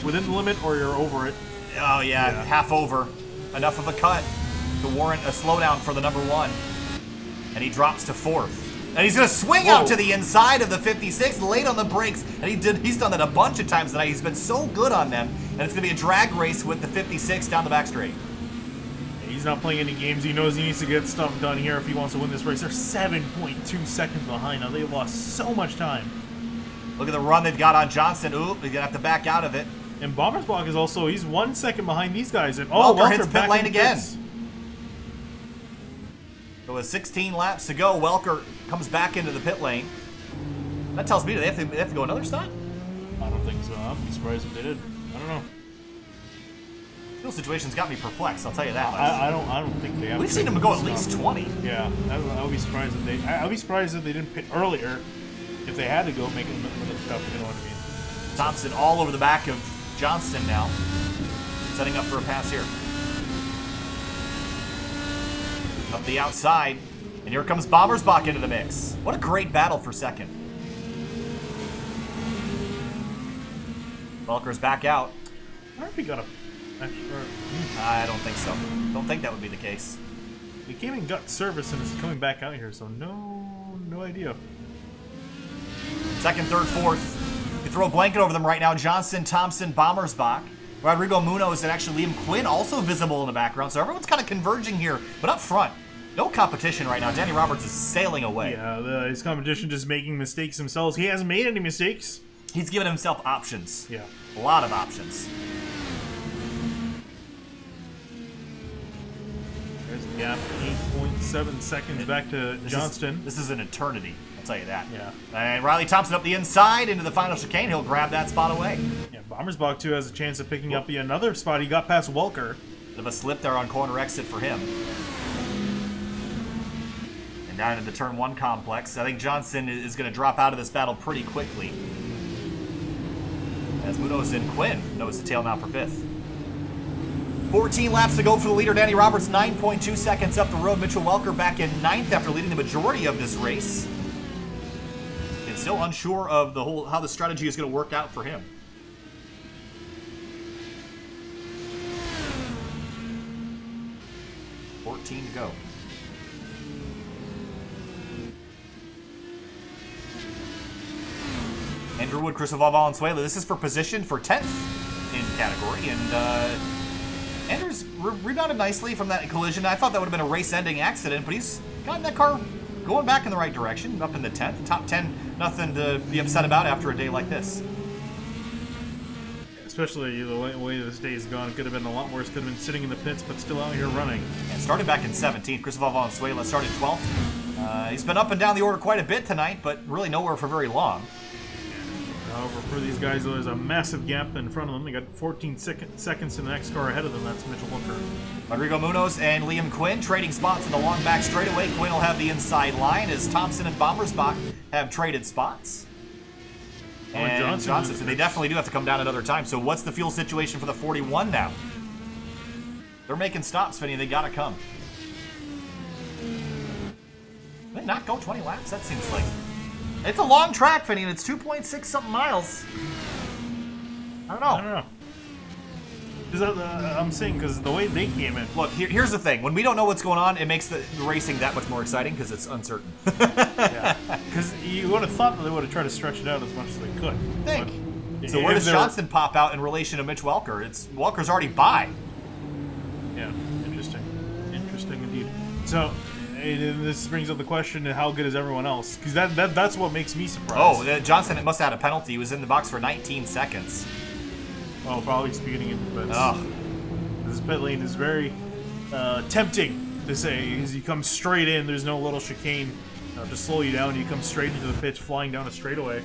within the limit, or you're over it. Oh, yeah, half over. Enough of a cut. to warrant a slowdown for the number 1. And he drops to 4th. And he's going to swing out to the inside of the 56, late on the brakes. And he's done that a bunch of times tonight. He's been so good on them. And it's going to be a drag race with the 56 down the back straight. He's not playing any games. He knows he needs to get stuff done here if he wants to win this race. They're 7.2 seconds behind. Now they've lost so much time. Look at the run they've got on Johnson. Ooh, they're going to have to back out of it. And Bommersbach is also, he's 1 second behind these guys. And Welker hits pit lane again. Pits. So with 16 laps to go, Welker comes back into the pit lane. That tells me, do they have to go another stop? I don't think so. I'd be surprised if they did. I don't know. Fuel situation's got me perplexed, I'll tell you that. I don't think they have. We've seen them go at least 20. Yeah, I would be surprised if they. I'd be surprised if they didn't pit earlier. If they had to go, make it another stop. You know what I mean? Thompson all over the back of Johnston now, setting up for a pass here. Up the outside, and here comes Bommersbach into the mix. What a great battle for second. Welker's back out. I wonder if he got a. I don't think so. Don't think that would be the case. He came and got service and is coming back out here, so no idea. Second, third, fourth. You throw a blanket over them right now. Johnson, Thompson, Bommersbach, Rodrigo Munoz, and actually Liam Quinn also visible in the background. So everyone's kind of converging here. But up front, no competition right now. Danny Roberts is sailing away. Yeah, his competition just making mistakes themselves. He hasn't made any mistakes. He's given himself options. Yeah. A lot of options. There's the gap, 8.7 seconds back to Johnston. This is an eternity, I'll tell you that. Yeah. And Riley Thompson up the inside into the final chicane. He'll grab that spot away. Yeah, Bommersbach, too, has a chance of picking up another spot. He got past Welker. Bit of a slip there on corner exit for him. And down into the turn 1 complex. I think Johnson is going to drop out of this battle pretty quickly. As Munoz and Quinn nose to tail now for 5th. 14 laps to go for the leader, Danny Roberts, 9.2 seconds up the road. Mitchell Welker back in 9th after leading the majority of this race. And still unsure of how the strategy is going to work out for him. To go. Andrew Wood, Cristóbal Valenzuela. This is for position for 10th in category, and Andrew's rebounded nicely from that collision. I thought that would have been a race-ending accident, but he's gotten that car going back in the right direction, up in the 10th. Top 10, nothing to be upset about after a day like this. Especially the way this day has gone. It could have been a lot worse. Could have been sitting in the pits, but still out here running. And started back in 17th. Cristóbal Valenzuela started 12th. He's been up and down the order quite a bit tonight, but really nowhere for very long. However, for these guys, there's a massive gap in front of them. They got 14 seconds to the next car ahead of them. That's Mitchell Welker. Rodrigo Munoz and Liam Quinn trading spots in the long back straightaway. Quinn will have the inside line as Thompson and Bommersbach have traded spots. And Johnson, so they definitely do have to come down another time. So what's the fuel situation for the 41 now? They're making stops, Finney. They got to come. Did they not go 20 laps? That seems like... It's a long track, Finney, and it's 2.6 something miles. I don't know. I'm saying because the way they came in. Look, here's the thing. When we don't know what's going on, it makes the racing that much more exciting because it's uncertain. Yeah. Because you would have thought that they would have tried to stretch it out as much as they could. So where does Johnson pop out in relation to Mitch Welker? Welker's already by. Yeah, interesting. Interesting indeed. So, this brings up the question, how good is everyone else? Because that's what makes me surprised. Oh, Johnson must have had a penalty. He was in the box for 19 seconds. Oh, probably speeding into the pits. This pit lane is very tempting to say, as you come straight in, there's no little chicane to slow you down. You come straight into the pits, flying down a straightaway.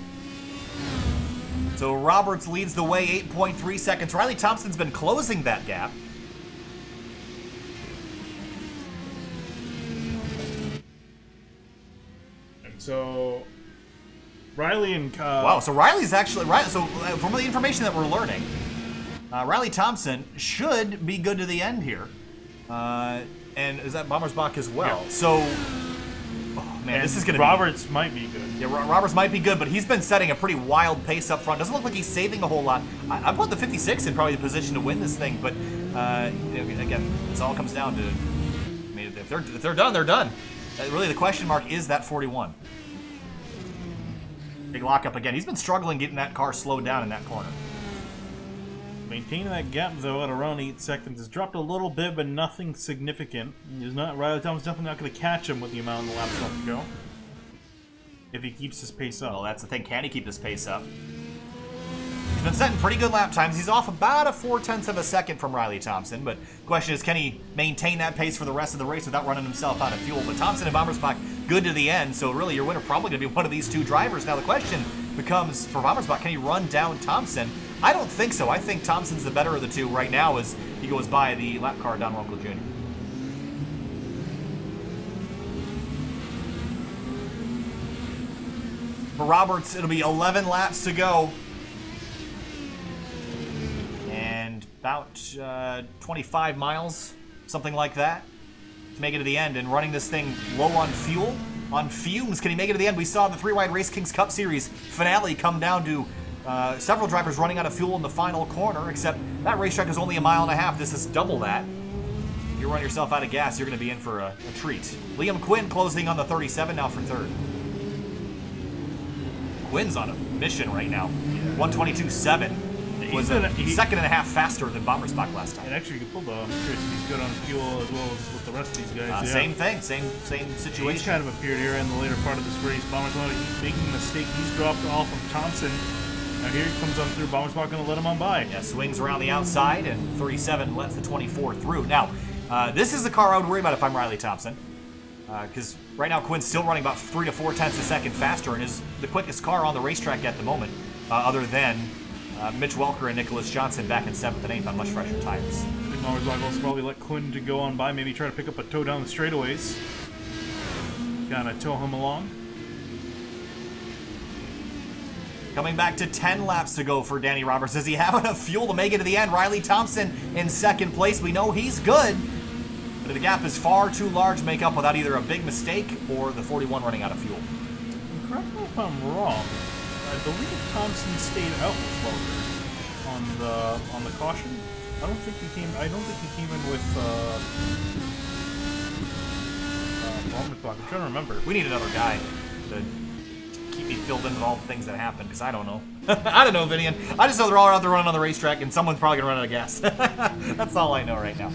So Roberts leads the way, 8.3 seconds. Riley Thompson's been closing that gap. And so Riley and... wow, so Riley's actually... So from the information that we're learning, Riley Thompson should be good to the end here. And is that Bommersbach as well? Yeah. So, oh man, this is going to be... Roberts might be good. Yeah, Roberts might be good, but he's been setting a pretty wild pace up front. Doesn't look like he's saving a whole lot. I put the 56 in probably the position to win this thing, but again, it all comes down to if they're done, they're done. Really, the question mark is that 41. Big lockup again. He's been struggling getting that car slowed down in that corner. Maintaining that gap, though, at around 8 seconds. Has dropped a little bit, but nothing significant. Riley Thompson's definitely not going to catch him with the amount of laps left to go. If he keeps his pace up. Well, that's the thing. Can he keep his pace up? He's been setting pretty good lap times. He's off about a 0.4 of a second from Riley Thompson, but the question is, can he maintain that pace for the rest of the race without running himself out of fuel? But Thompson and Bommersbach good to the end, so really your winner probably going to be one of these two drivers. Now the question becomes, for Bommersbach, can he run down Thompson? I don't think so. I think Thompson's the better of the two right now as he goes by the lap car Don Runkle Jr. For Roberts, it'll be 11 laps to go. And about 25 miles, something like that, to make it to the end. And running this thing low on fuel, on fumes, can he make it to the end? We saw the 3-Wide Race Kings Cup Series finale come down to several drivers running out of fuel in the final corner, except that racetrack is only 1.5 miles. This is double that. If you run yourself out of gas, you're going to be in for a treat. Liam Quinn closing on the 37 now for third. Quinn's on a mission right now. 122.7 was a second and a half faster than Bommersbach last time. And actually, you can pull the he's good on fuel as well as with the rest of these guys. Same thing, same situation. He's kind of appeared here in the later part of this race. Bommersbach making a mistake. He's dropped off of Thompson. Now here he comes on through. Bommersbach going to let him on by. Yeah, swings around the outside, and 37 lets the 24 through. Now, this is the car I would worry about if I'm Riley Thompson. Because right now Quinn's still running about 3 to 4 tenths a second faster and is the quickest car on the racetrack at the moment, other than Mitch Welker and Nicholas Johnson back in 7th and 8th on much fresher tires. Bommersbach will probably let Quinn to go on by, maybe try to pick up a tow down the straightaways. Kind of tow him along. Coming back to 10 laps to go for Danny Roberts. Does he have enough fuel to make it to the end? Riley Thompson in second place. We know he's good. But the gap is far too large to make up without either a big mistake or the 41 running out of fuel. Correct me if I'm wrong. I believe Thompson stayed out with Welker on the caution. I don't think he came in with Bommersbach. I'm trying to remember. We need another guy to keep me filled in with all the things that happen, because I don't know. I don't know, Vinian. I just know they're all out there running on the racetrack, and someone's probably gonna run out of gas. That's all I know right now.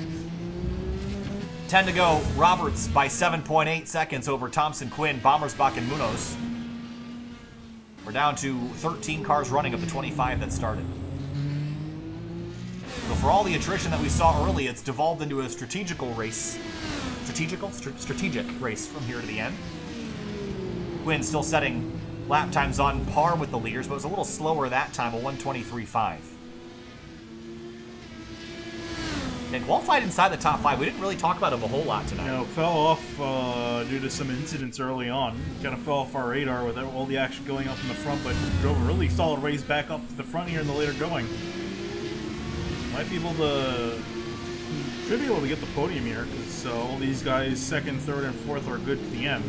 10 to go. Roberts by 7.8 seconds over Thompson, Quinn, Bommersbach, and Munoz. We're down to 13 cars running of the 25 that started. So for all the attrition that we saw early, it's devolved into a strategic race from here to the end. Quinn still setting lap times on par with the leaders, but it was a little slower that time, a 1:23.5. And qualified inside the top 5. We didn't really talk about him a whole lot tonight. You know, fell off due to some incidents early on. Kind of fell off our radar with all the action going up in the front, but drove a really solid race back up to the front here in the later going. Might be able to... Should be able to get the podium here, because all these guys, 2nd, 3rd, and 4th are good to the end.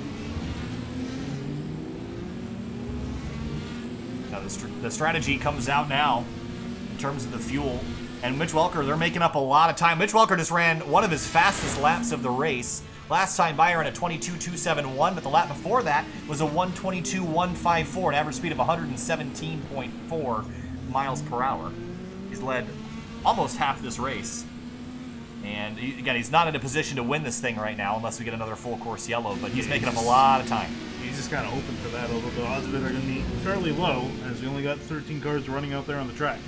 Now the strategy comes out now in terms of the fuel. And Mitch Welker, they're making up a lot of time. Mitch Welker just ran one of his fastest laps of the race. Last time by ran a 22.271, but the lap before that was a 1:22.154, an average speed of 117.4 miles per hour. He's led almost half this race. And again, he's not in a position to win this thing right now unless we get another full course yellow, but he's making up a lot of time. He's just kind of hoping for that, although the odds of it are going to be fairly low, as we only got 13 cars running out there on the track.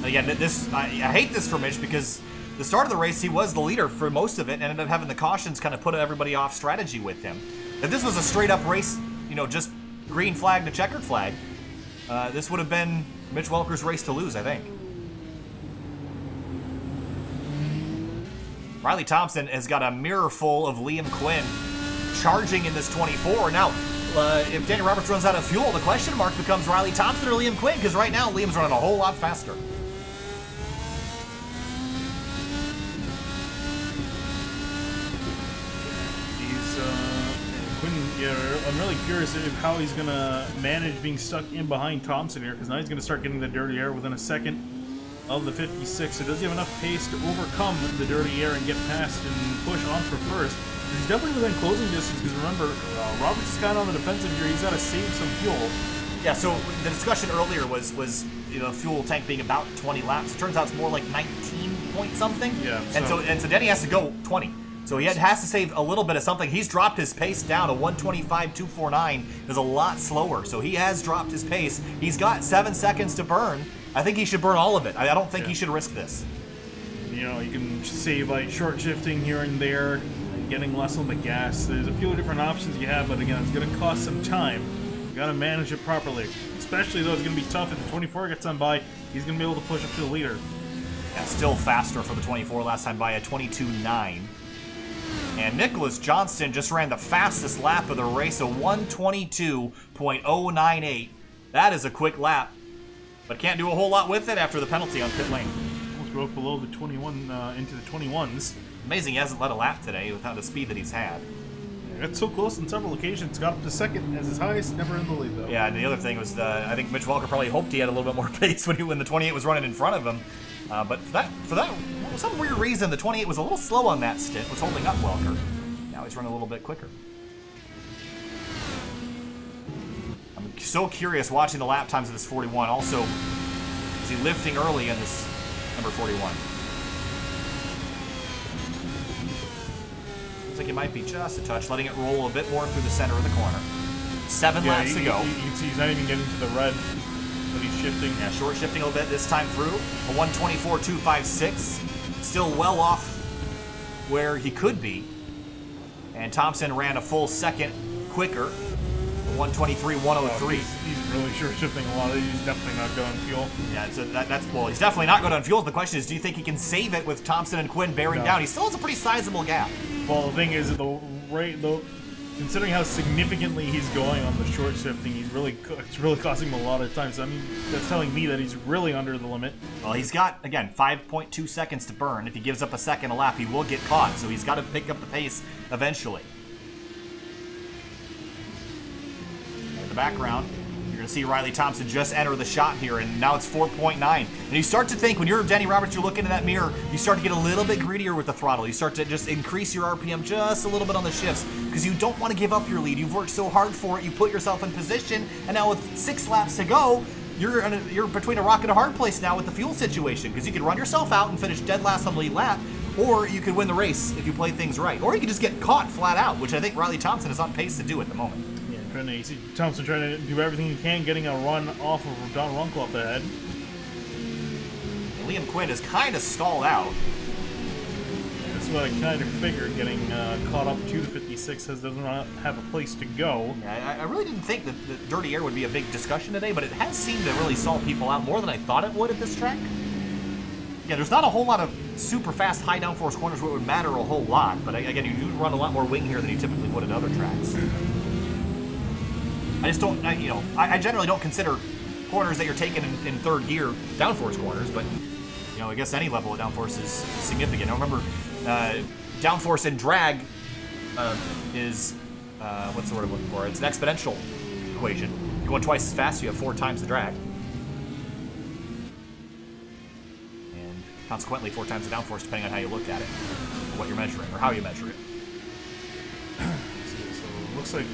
Again, I hate this for Mitch because the start of the race, he was the leader for most of it and ended up having the cautions kind of put everybody off strategy with him. If this was a straight-up race, just green flag to checkered flag, this would have been Mitch Welker's race to lose, I think. Riley Thompson has got a mirror full of Liam Quinn charging in this 24. Now, if Danny Roberts runs out of fuel, the question mark becomes Riley Thompson or Liam Quinn, because right now Liam's running a whole lot faster. I'm really curious how he's going to manage being stuck in behind Thompson here, because now he's going to start getting the dirty air within a second. of the 56. So does he have enough pace to overcome the dirty air and get past and push on for first? He's definitely within closing distance because remember, Roberts is kind of on the defensive here. He's got to save some fuel. Yeah, so the discussion earlier was fuel tank being about 20 laps. It turns out it's more like 19 point something. Yeah. And so Denny has to go 20. So he has to save a little bit of something. He's dropped his pace down to 125.249. Is a lot slower. So he has dropped his pace. He's got 7 seconds to burn. I think he should burn all of it. I don't think he should risk this. You know, you can save like short shifting here and there, and getting less on the gas. There's a few different options you have, but again, it's going to cost some time. You got to manage it properly. Especially though, it's going to be tough if the 24 gets on by. He's going to be able to push up to the leader. Yeah, still faster for the 24 last time by at 22.9. And Nicholas Johnston just ran the fastest lap of the race, a 122.098. That is a quick lap, but can't do a whole lot with it after the penalty on pit lane. Almost broke below the 21 into the 21s. Amazing he hasn't led a lap today without the speed that he's had. Yeah, got so close on several occasions. Got up to second as his highest, never in the lead though. Yeah, and the other thing was I think Mitch Welker probably hoped he had a little bit more pace when the 28 was running in front of him. But for that, for some weird reason, the 28 was a little slow on that stint, was holding up Welker. Now he's running a little bit quicker. I'm so curious watching the lap times of this 41. Also, is he lifting early in this number 41? Looks like it might be just a touch, letting it roll a bit more through the center of the corner. 7 laps to go. You can see he's not even getting to the red. But he's shifting. Yeah, short shifting a little bit this time through. A 124.256. Still well off where he could be. And Thompson ran a full second quicker. 123.103. He's really short shifting a lot. He's definitely not going fuel. Yeah, so well, he's definitely not going on fuel. The question is, do you think he can save it with Thompson and Quinn bearing down? He still has a pretty sizable gap. Well, the thing is, considering how significantly he's going on the short shifting, it's really costing him a lot of time. So I mean, that's telling me that he's really under the limit. Well, he's got, again, 5.2 seconds to burn. If he gives up a second a lap, he will get caught. So he's got to pick up the pace eventually. In the background, you're going to see Riley Thompson just enter the shot here, and now it's 4.9. And you start to think, when you're Denny Roberts, you look into that mirror, you start to get a little bit greedier with the throttle. You start to just increase your RPM just a little bit on the shifts, because you don't want to give up your lead. You've worked so hard for it, you put yourself in position, and now with 6 laps to go, you're between a rock and a hard place now with the fuel situation, because you could run yourself out and finish dead last on the lead lap, or you could win the race if you play things right. Or you could just get caught flat out, which I think Riley Thompson is on pace to do at the moment. You see Thompson trying to do everything he can, getting a run off of Don Runkle up ahead. Liam Quinn is kind of stalled out. That's what I kind of figured, getting caught up to the 56 as doesn't have a place to go. Yeah, I really didn't think that the dirty air would be a big discussion today, but it has seemed to really stall people out more than I thought it would at this track. Yeah, there's not a whole lot of super fast high downforce corners where it would matter a whole lot, but again, you do run a lot more wing here than you typically would at other tracks. I just don't, I generally don't consider corners that you're taking in third gear downforce corners, but, I guess any level of downforce is significant. Now remember, downforce and drag is, what's the word I'm looking for? It's an exponential equation. You're going twice as fast, you have 4 times the drag. And consequently, 4 times the downforce, depending on how you look at it, or what you're measuring, or how you measure it. Looks like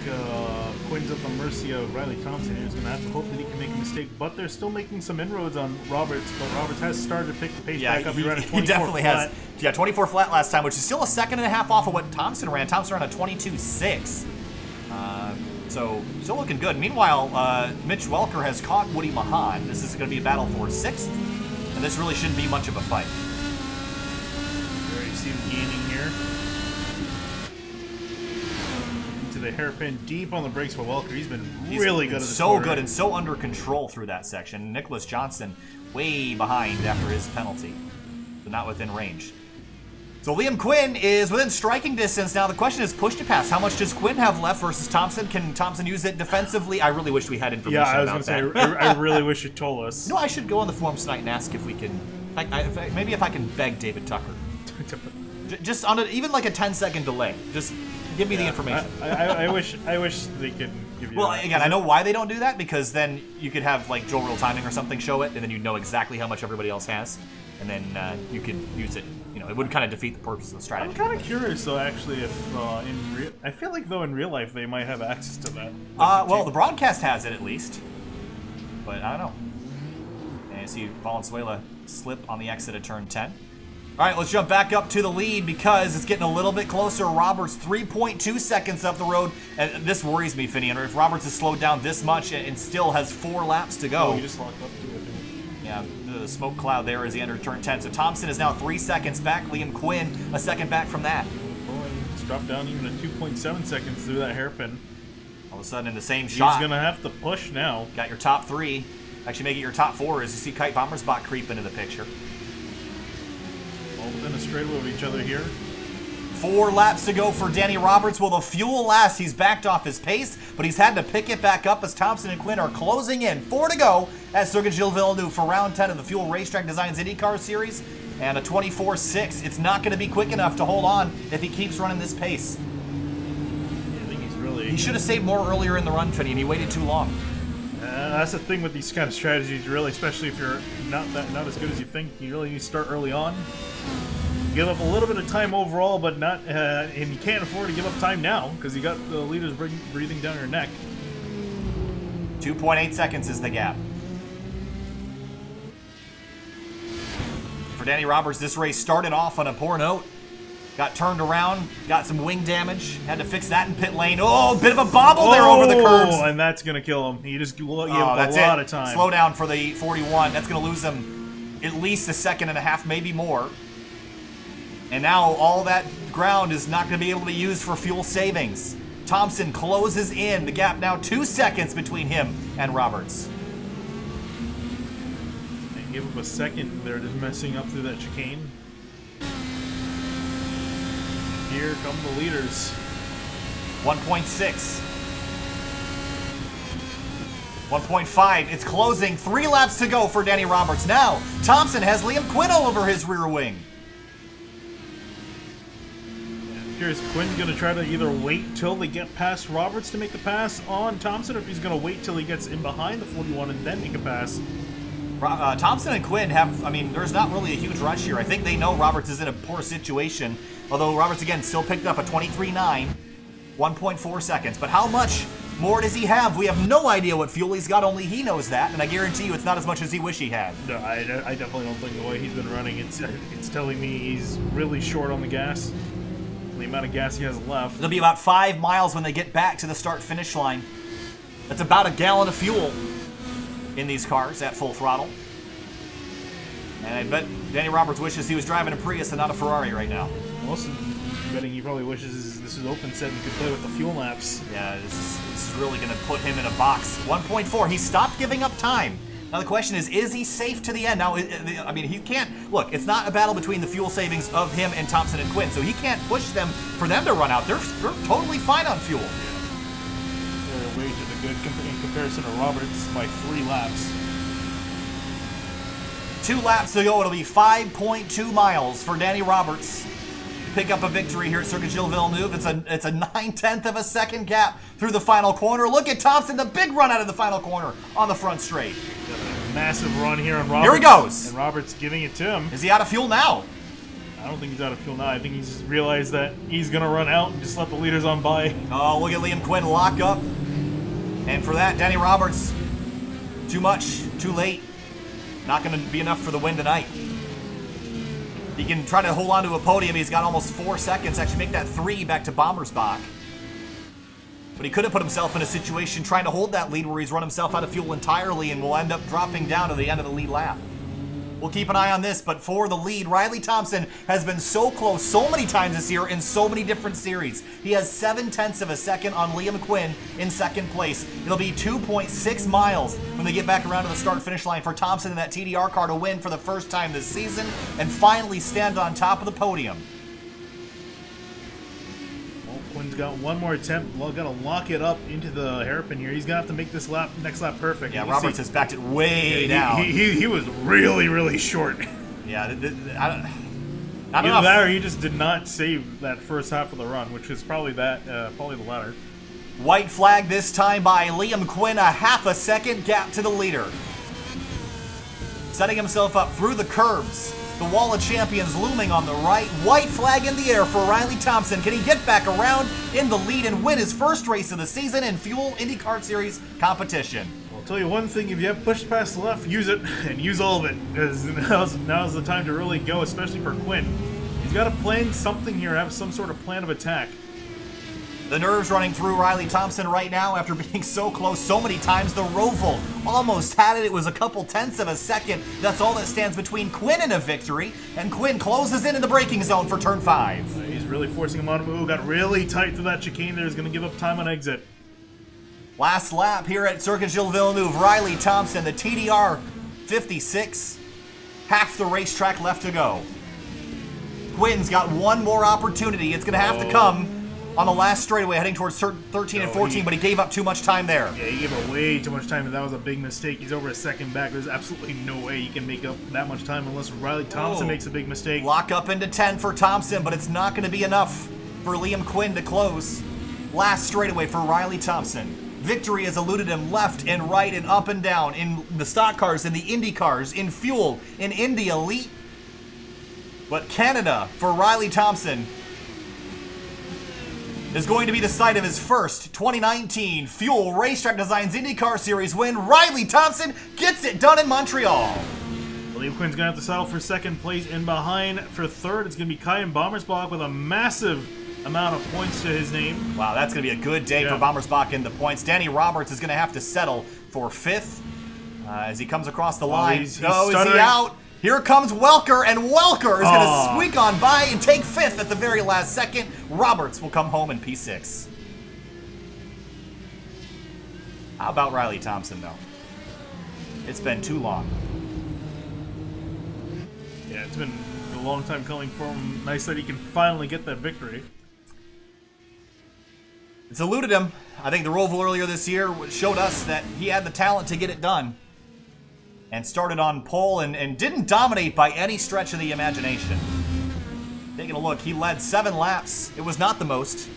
Quinn's at the mercy of Riley Thompson. He's going to have to hope that he can make a mistake, but they're still making some inroads on Roberts. But Roberts has started to pick the pace back up. He ran a 24 he definitely flat. has. Yeah, 24 flat last time, which is still a second and a half off of what Thompson ran. Thompson ran a 22.6. So still looking good. Meanwhile, Mitch Welker has caught Woody Mahan. This is going to be a battle for 6th, and this really shouldn't be much of a fight. There you see him gaining here. The hairpin deep on the brakes for Welker. He's been really good at this so good and so under control through that section. Nicholas Johnston way behind after his penalty, but not within range. So Liam Quinn is within striking distance. Now the question is push to pass. How much does Quinn have left versus Thompson? Can Thompson use it defensively? I really wish we had information about that. Yeah, I was going to say, I really wish you told us. I should go on the forums tonight and ask if we can, maybe if I can beg David Tucker. Just on even like a 10-second delay. Just Give me the information. I wish they could give you. Well, that. again, I know why they don't do that, because then you could have like dual real timing or something show it, and then you know exactly how much everybody else has, and then you could use it. You know, it would kind of defeat the purpose of the strategy. I'm kind of curious though, actually, if I feel like though in real life they might have access to that. Well, the broadcast has it at least, but I don't know. And you see Valenzuela slip on the exit of turn 10. All right, let's jump back up to the lead because it's getting a little bit closer. Roberts 3.2 seconds up the road. And this worries me, Finian. If Roberts has slowed down this much and still has 4 laps to go. Oh, he just locked up to it. Yeah, the smoke cloud there as he entered turn 10. So Thompson is now 3 seconds back. Liam Quinn a second back from that. Oh, it's dropped down even to 2.7 seconds through that hairpin. All of a sudden in the same shot. He's going to have to push now. Got your top 3. Actually make it your top 4 as you see Kite Bommersbach creep into the picture. All within a straightaway of each other here. 4 laps to go for Danny Roberts. Will the fuel last? He's backed off his pace, but he's had to pick it back up as Thompson and Quinn are closing in. 4 to go at Circuit Gilles Villeneuve for round 10 of the Fuel Racetrack Designs IndyCar Series. And a 24.6. It's not going to be quick enough to hold on if he keeps running this pace. I think he's really... He should have saved more earlier in the run, Finney, and he waited too long. That's the thing with these kind of strategies, really, especially if you're not as good as you think. You really need to start early on. Give up a little bit of time overall, but not, and you can't afford to give up time now because you got the leaders breathing down your neck. 2.8 seconds is the gap. For Danny Roberts, this race started off on a poor note. Got turned around, got some wing damage, had to fix that in pit lane. Oh, bit of a bobble there over the curbs. And that's going to kill him. He just gave up a lot of time. Slow down for the 41. That's going to lose him at least a second and a half, maybe more. And now all that ground is not going to be able to be used for fuel savings. Thompson closes in. The gap now 2 seconds between him and Roberts. They give him a second. They're just messing up through that chicane. Here come the leaders. 1.6. 1.5. It's closing. 3 laps to go for Danny Roberts. Now, Thompson has Liam Quinn all over his rear wing. Curious, Quinn's going to try to either wait till they get past Roberts to make the pass on Thompson, or if he's going to wait till he gets in behind the 41 and then make a pass. Thompson and Quinn have, I mean, there's not really a huge rush here. I think they know Roberts is in a poor situation, although Roberts, again, still picked up a 23.9, 1.4 seconds. But how much more does he have? We have no idea what fuel he's got, only he knows that, and I guarantee you it's not as much as he wish he had. No, I definitely don't think the way he's been running, it's telling me he's really short on the gas. The amount of gas he has left. It'll be about 5 miles when they get back to the start-finish line. That's about a gallon of fuel in these cars at full throttle. And I bet Danny Roberts wishes he was driving a Prius and not a Ferrari right now. Also, betting he probably wishes this was open set and could play with the fuel laps. Yeah, this is really going to put him in a box. 1.4. He stopped giving up time. Now the question is he safe to the end? Now, I mean, he can't... Look, it's not a battle between the fuel savings of him and Thompson and Quinn, so he can't push them for them to run out. They're totally fine on fuel. They're way to the good in comparison to Roberts by 3 laps. 2 laps to go. It'll be 5.2 miles for Danny Roberts. Pick up a victory here at Circuit Gilles Villeneuve. It's a 9/10 of a second gap through the final corner. Look at Thompson, the big run out of the final corner on the front straight. Got a massive run here on Roberts. Here he goes. And Roberts giving it to him. Is he out of fuel now? I don't think he's out of fuel now. I think he's realized that he's going to run out and just let the leaders on by. Oh, look at Liam Quinn lock up. And for that, Danny Roberts, too much, too late. Not going to be enough for the win tonight. He can try to hold on to a podium. He's got almost 4 seconds. Actually make that 3 back to Bommersbach. But he could have put himself in a situation trying to hold that lead where he's run himself out of fuel entirely and will end up dropping down to the end of the lead lap. We'll keep an eye on this, but for the lead, Riley Thompson has been so close so many times this year in so many different series. He has 0.7 of a second on Liam Quinn in second place. It'll be 2.6 miles when they get back around to the start-finish line for Thompson in that TDR car to win for the first time this season and finally stand on top of the podium. Well, Quinn's got one more attempt. Well, got to lock it up into the hairpin here. He's going to have to make this next lap perfect. Yeah, Roberts has backed it way down. He was really, really short. Yeah, Not Either enough. that or he just did not save that first half of the run, which is probably probably the latter. White flag this time by Liam Quinn, a half a second gap to the leader. Setting himself up through the curbs. The wall of champions looming on the right. White flag in the air for Riley Thompson. Can he get back around in the lead and win his first race of the season in Fuel IndyCar Series competition? I'll tell you one thing, if you have pushed past the left, use it, and use all of it, because now's the time to really go, especially for Quinn. He's got to plan something here, have some sort of plan of attack. The nerves running through Riley Thompson right now after being so close so many times. The Roval almost had it. It was a couple tenths of a second. That's all that stands between Quinn and a victory. And Quinn closes in the braking zone for turn 5. He's really forcing him on a move. Got really tight through that chicane there. He's going to give up time on exit. Last lap here at Circuit Gilles Villeneuve. Riley Thompson, the TDR 56. Half the racetrack left to go. Quinn's got one more opportunity. It's going to have to come on the last straightaway heading towards 13 and 14, but he gave up too much time there. Yeah, he gave up way too much time, and that was a big mistake. He's over a second back. There's absolutely no way he can make up that much time unless Riley Thompson makes a big mistake. Lock up into 10 for Thompson, but it's not going to be enough for Liam Quinn to close. Last straightaway for Riley Thompson. Victory has eluded him left and right and up and down in the stock cars, in the Indy cars, in Fuel, in Indy Elite. But Canada for Riley Thompson is going to be the site of his first 2019 Fuel Racetrack Designs IndyCar Series win. Riley Thompson gets it done in Montreal. Liam Quinn's going to have to settle for second place, and behind for third, it's going to be Kite and Bommersbach with a massive amount of points to his name. Wow, that's going to be a good day for Bommersbach in the points. Danny Roberts is going to have to settle for 5th as he comes across the line. He's Is he stuttering. out? Here comes Welker, and Welker is going to squeak on by and take 5th at the very last second. Roberts will come home in P6. How about Riley Thompson, though? It's been too long. Yeah, it's been a long time coming for him. Nice that he can finally get that victory. It's eluded him. I think the Roval earlier this year showed us that he had the talent to get it done. And started on pole and didn't dominate by any stretch of the imagination. Taking a look, he led 7 laps. It was not the most.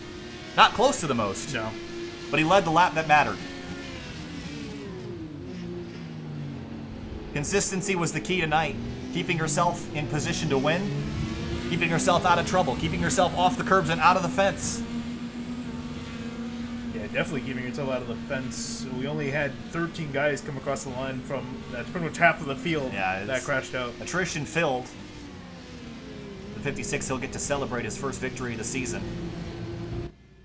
Not close to the most. No. But he led the lap that mattered. Consistency was the key tonight. Keeping yourself in position to win. Keeping yourself out of trouble. Keeping yourself off the curbs and out of the fence. Yeah, definitely keeping yourself out of the fence. We only had 13 guys come across the line from, that's pretty much half of the field that crashed out. Attrition filled. The 56, he'll get to celebrate his first victory of the season.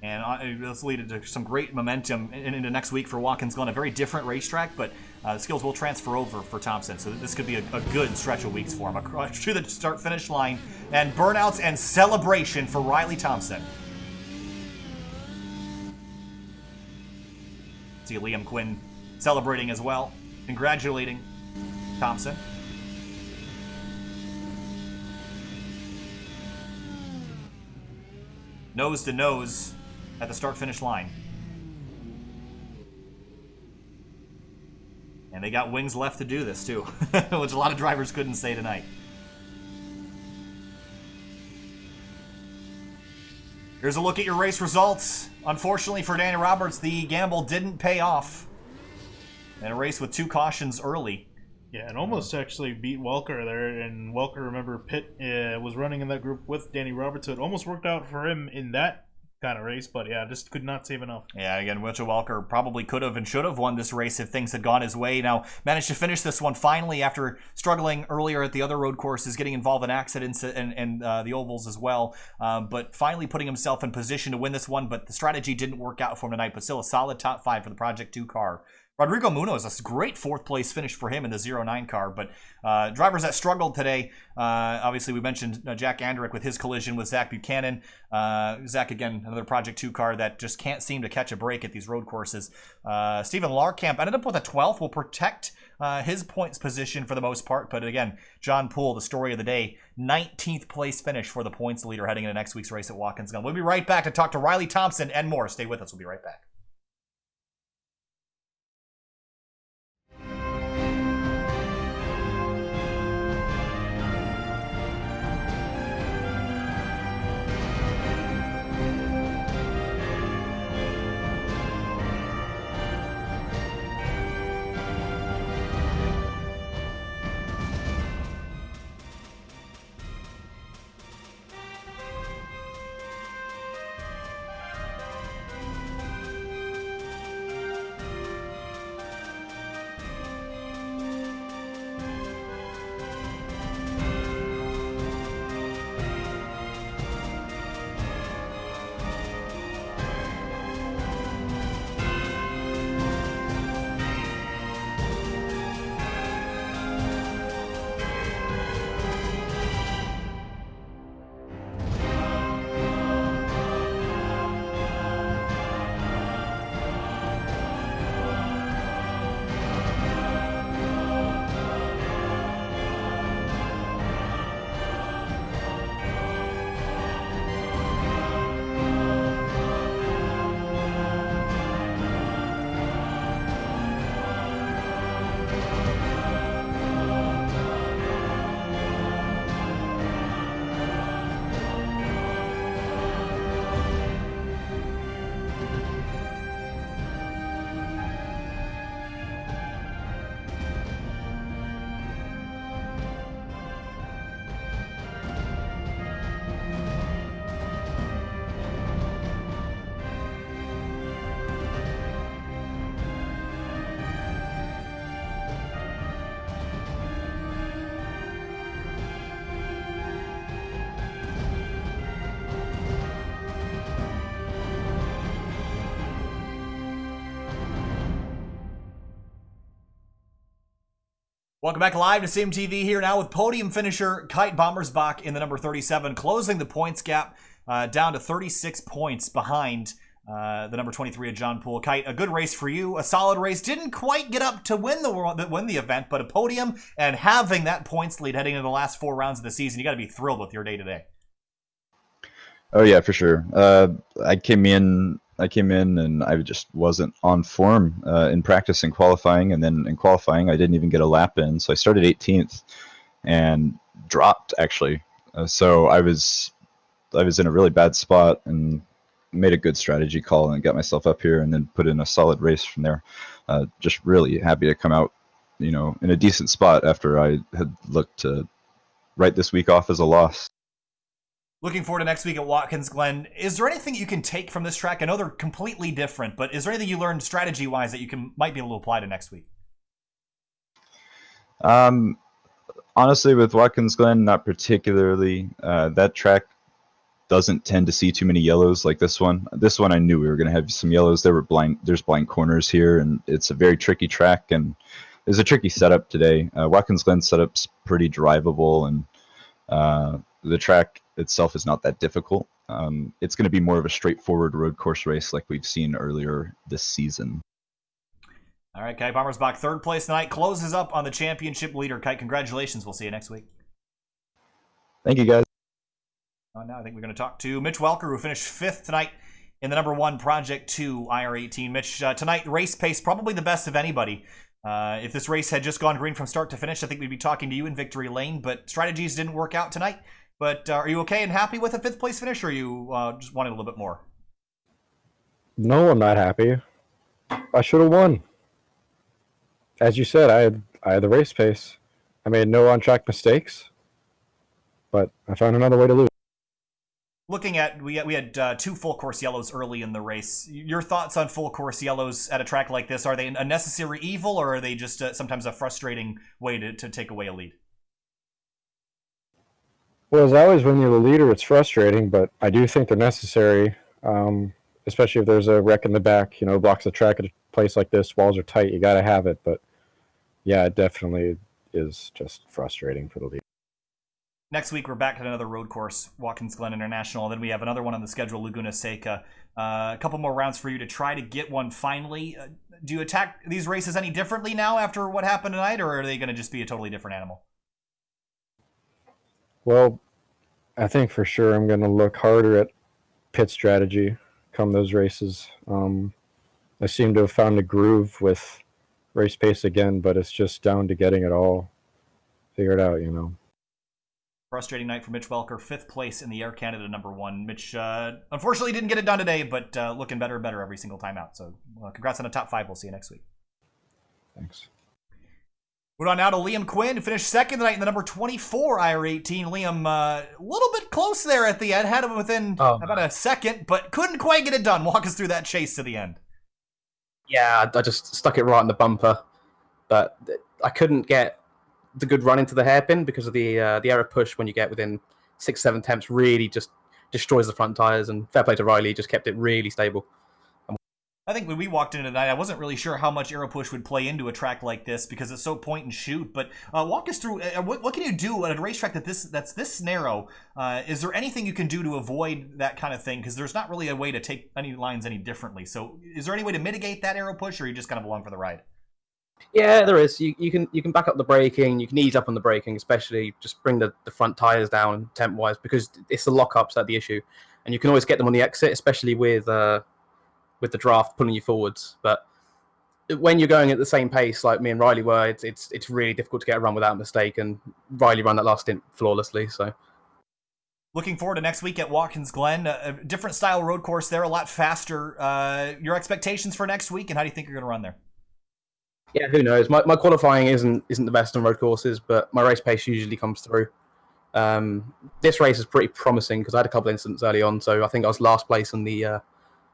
And that's leading to some great momentum into next week for Watkins Glen. A very different racetrack, but the skills will transfer over for Thompson. So this could be a good stretch of weeks for him. Across to the start-finish line, and burnouts and celebration for Riley Thompson. See Liam Quinn celebrating as well, congratulating Thompson. Nose to nose at the start-finish line. And they got wings left to do this too, which a lot of drivers couldn't say tonight. Here's a look at your race results. Unfortunately for Danny Roberts, the gamble didn't pay off. And a race with 2 cautions early. Yeah, and almost actually beat Welker there. And Welker, remember, Pitt was running in that group with Danny Roberts, so it almost worked out for him in that kind of race. But yeah, just could not save enough. Yeah, again, Mitchell Welker probably could have and should have won this race if things had gone his way. Now, managed to finish this one finally after struggling earlier at the other road courses, getting involved in accidents and the ovals as well. But finally putting himself in position to win this one. But the strategy didn't work out for him tonight. But still a solid top 5 for the Project 2 car. Rodrigo Munoz, a great 4th place finish for him in the 09 car. But drivers that struggled today, obviously we mentioned Jack Andrick with his collision with Zach Buchanan. Zach, again, another Project 2 car that just can't seem to catch a break at these road courses. Stephen Larkamp ended up with a 12th, will protect his points position for the most part. But again, John Poole, the story of the day, 19th place finish for the points leader heading into next week's race at Watkins Glen. We'll be right back to talk to Riley Thompson and more. Stay with us. We'll be right back. Welcome back live to SimTV here now with podium finisher Kite Bommersbach in the number 37, closing the points gap down to 36 points behind the number 23 of John Poole. Kite, a good race for you, a solid race. Didn't quite get up to win the event, but a podium and having that points lead heading into the last 4 rounds of the season, you got to be thrilled with your day today. Oh yeah, for sure. I came in and I just wasn't on form in practice and qualifying, and then in qualifying I didn't even get a lap in, so I started 18th and dropped actually. So I was in a really bad spot and made a good strategy call and got myself up here and then put in a solid race from there. Just really happy to come out, in a decent spot after I had looked to write this week off as a loss. Looking forward to next week at Watkins Glen. Is there anything you can take from this track? I know they're completely different, but is there anything you learned strategy-wise that you might be able to apply to next week? Honestly, with Watkins Glen, not particularly. That track doesn't tend to see too many yellows like this one. This one I knew we were going to have some yellows. There's blind corners here, and it's a very tricky track, and there's a tricky setup today. Watkins Glen setup's pretty drivable, and the track itself is not that difficult. It's going to be more of a straightforward road course race like we've seen earlier this season. All right, Kite Bommersbach, 3rd place tonight, closes up on the championship leader. Kite, congratulations. We'll see you next week. Thank you, guys. Now I think we're going to talk to Mitch Welker, who finished 5th tonight in the number 1 Project 2 IR18. Mitch, tonight, race pace, probably the best of anybody. If this race had just gone green from start to finish, I think we'd be talking to you in victory lane, but strategies didn't work out tonight. But are you okay and happy with a 5th place finish, or you just wanted a little bit more? No, I'm not happy. I should have won. As you said, I had the race pace. I made no on-track mistakes, but I found another way to lose. Looking at, we had 2 full course yellows early in the race. Your thoughts on full course yellows at a track like this? Are they a necessary evil, or are they just sometimes a frustrating way to take away a lead? Well, as always, when you're the leader, it's frustrating, but I do think they're necessary, especially if there's a wreck in the back, blocks the track at a place like this. Walls are tight, you got to have it. But, yeah, it definitely is just frustrating for the leader. Next week, we're back at another road course, Watkins Glen International. Then we have another one on the schedule, Laguna Seca. A couple more rounds for you to try to get one finally. Do you attack these races any differently now after what happened tonight, or are they going to just be a totally different animal? Well, I think for sure I'm going to look harder at pit strategy come those races. I seem to have found a groove with race pace again, but it's just down to getting it all figured out, Frustrating night for Mitch Welker, 5th place in the Air Canada number 1. Mitch, unfortunately, didn't get it done today, but looking better and better every single time out. So congrats on the top 5. We'll see you next week. Thanks. Moving on now to Liam Quinn, who finished 2nd tonight in the number 24 IR18. Liam, a little bit close there at the end. Had him within about a second, but couldn't quite get it done. Walk us through that chase to the end. Yeah, I just stuck it right in the bumper, but I couldn't get the good run into the hairpin because of the error push when you get within 6-7 temps really just destroys the front tires. And fair play to Riley, just kept it really stable. I think when we walked in tonight, I wasn't really sure how much aero push would play into a track like this because it's so point and shoot. But walk us through what can you do at a racetrack that's this narrow? Is there anything you can do to avoid that kind of thing? Because there's not really a way to take any lines any differently. So is there any way to mitigate that aero push, or are you just kind of along for the ride? Yeah, there is. You can back up the braking. You can ease up on the braking, especially just bring the front tires down temp wise because it's the lockups that the issue, and you can always get them on the exit, especially with the draft pulling you forwards. But when you're going at the same pace like me and Riley were, it's really difficult to get a run without a mistake, and Riley ran that last stint flawlessly. So looking forward to next week at Watkins Glen, a different style road course there, a lot faster. Your expectations for next week, and how do you think you're going to run there? Yeah, who knows? My qualifying isn't the best on road courses, but my race pace usually comes through. This race is pretty promising because I had a couple of incidents early on, so I think I was last place on the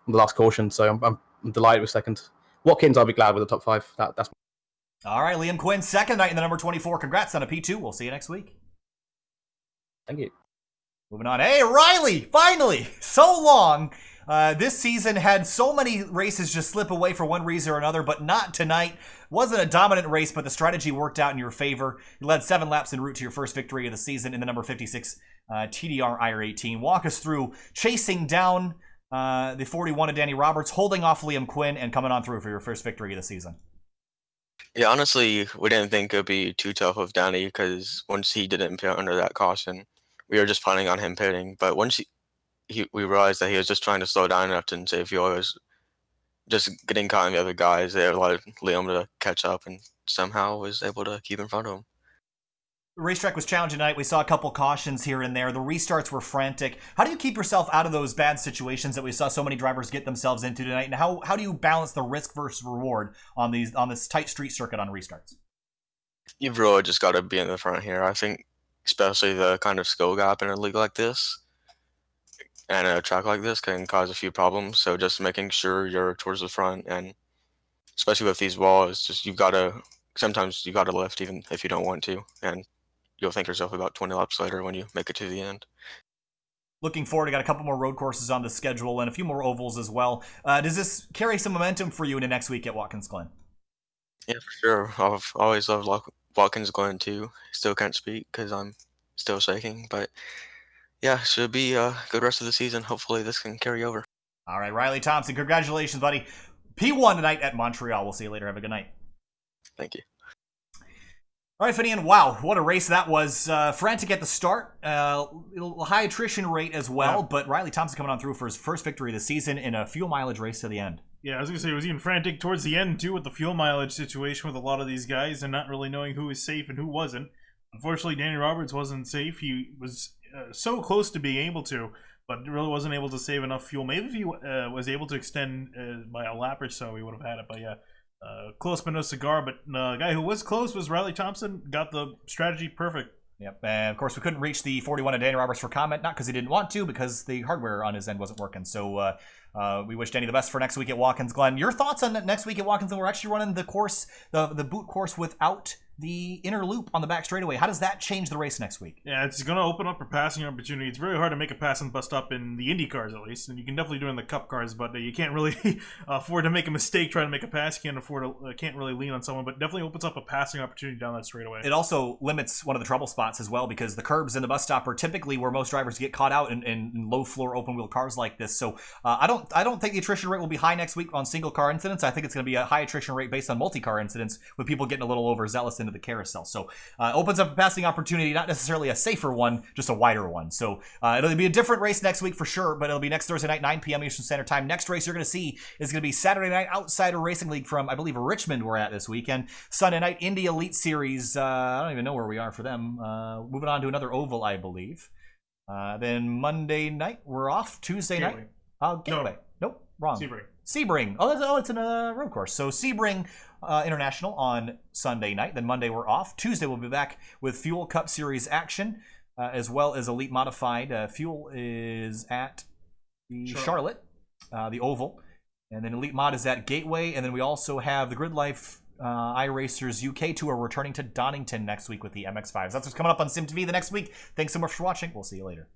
last caution, so I'm delighted with 2nd. Watkins, I'll be glad with the top 5. That's all right. Liam Quinn, 2nd night in the number 24. Congrats on a P2. We'll see you next week. Thank you. Moving on. Hey, Riley, finally, so long. This season had so many races just slip away for one reason or another, but not tonight. Wasn't a dominant race, but the strategy worked out in your favor. You led 7 laps en route to your first victory of the season in the number 56 TDR IR18. Walk us through chasing down the 41 of Danny Roberts, holding off Liam Quinn, and coming on through for your first victory of the season. Yeah, honestly, we didn't think it'd be too tough with Danny because once he didn't pit under that caution, we were just planning on him pitting. But once we realized that he was just trying to slow down enough to save fuel, was just getting caught in the other guys. They allowed Liam to catch up and somehow was able to keep in front of him. The racetrack was challenging tonight. We saw a couple cautions here and there. The restarts were frantic. How do you keep yourself out of those bad situations that we saw so many drivers get themselves into tonight? And how do you balance the risk versus reward on this tight street circuit on restarts? You've really just got to be in the front here. I think especially the kind of skill gap in a league like this and a track like this can cause a few problems. So just making sure you're towards the front, and especially with these walls, just sometimes you got to lift even if you don't want to, and you'll thank yourself about 20 laps later when you make it to the end. Looking forward, we got a couple more road courses on the schedule and a few more ovals as well. Does this carry some momentum for you into next week at Watkins Glen? Yeah, for sure. I've always loved Watkins Glen too. Still can't speak because I'm still shaking, but yeah, should be a good rest of the season. Hopefully this can carry over. All right, Riley Thompson, congratulations, buddy. P1 tonight at Montreal. We'll see you later. Have a good night. Thank you. All right, Finian, wow, what a race that was. Frantic at the start, high attrition rate as well, but Riley Thompson coming on through for his first victory of the season in a fuel mileage race to the end. Yeah, I was going to say, it was even frantic towards the end, too, with the fuel mileage situation with a lot of these guys and not really knowing who was safe and who wasn't. Unfortunately, Danny Roberts wasn't safe. He was so close to being able to, but really wasn't able to save enough fuel. Maybe if he was able to extend by a lap or so, he would have had it, but yeah. Close but no cigar, but the guy who was close was Riley Thompson. Got the strategy perfect. Yep, and of course we couldn't reach the 41 of Danny Roberts for comment, not because he didn't want to, because the hardware on his end wasn't working. So we wish Danny the best for next week at Watkins Glen. Your thoughts on next week at Watkins Glen? We're actually running the course, the boot course without the inner loop on the back straightaway. How does that change the race next week? Yeah, it's going to open up a passing opportunity. It's very hard to make a pass and bust stop in the Indy cars, at least, and you can definitely do it in the Cup cars, but you can't really afford to make a mistake trying to make a pass. You can't really lean on someone, but definitely opens up a passing opportunity down that straightaway. It also limits one of the trouble spots as well, because the curbs in the bus stop are typically where most drivers get caught out in low floor open wheel cars like this. So I don't think the attrition rate will be high next week on single car incidents. I think it's going to be a high attrition rate based on multi-car incidents with people getting a little overzealous into the carousel. So opens up a passing opportunity, not necessarily a safer one, just a wider one. So it'll be a different race next week for sure, but it'll be next Thursday night, 9 p.m. Eastern Standard Time. Next race you're going to see is going to be Saturday Night Outsider Racing League from, I believe, Richmond we're at this weekend. Sunday night, Indy Elite Series. I don't even know where we are for them. Moving on to another oval, I believe. Then Monday night, we're off. Tuesday night. Gateway. Nope, wrong. Sebring. Oh, it's in a road course. So Sebring International on Sunday night. Then Monday we're off. Tuesday we'll be back with Fuel Cup Series action, as well as Elite Modified. Fuel is at the Charlotte, the Oval. And then Elite Mod is at Gateway. And then we also have the Grid Life iRacers UK Tour returning to Donington next week with the MX-5s. That's what's coming up on SimTV the next week. Thanks so much for watching. We'll see you later.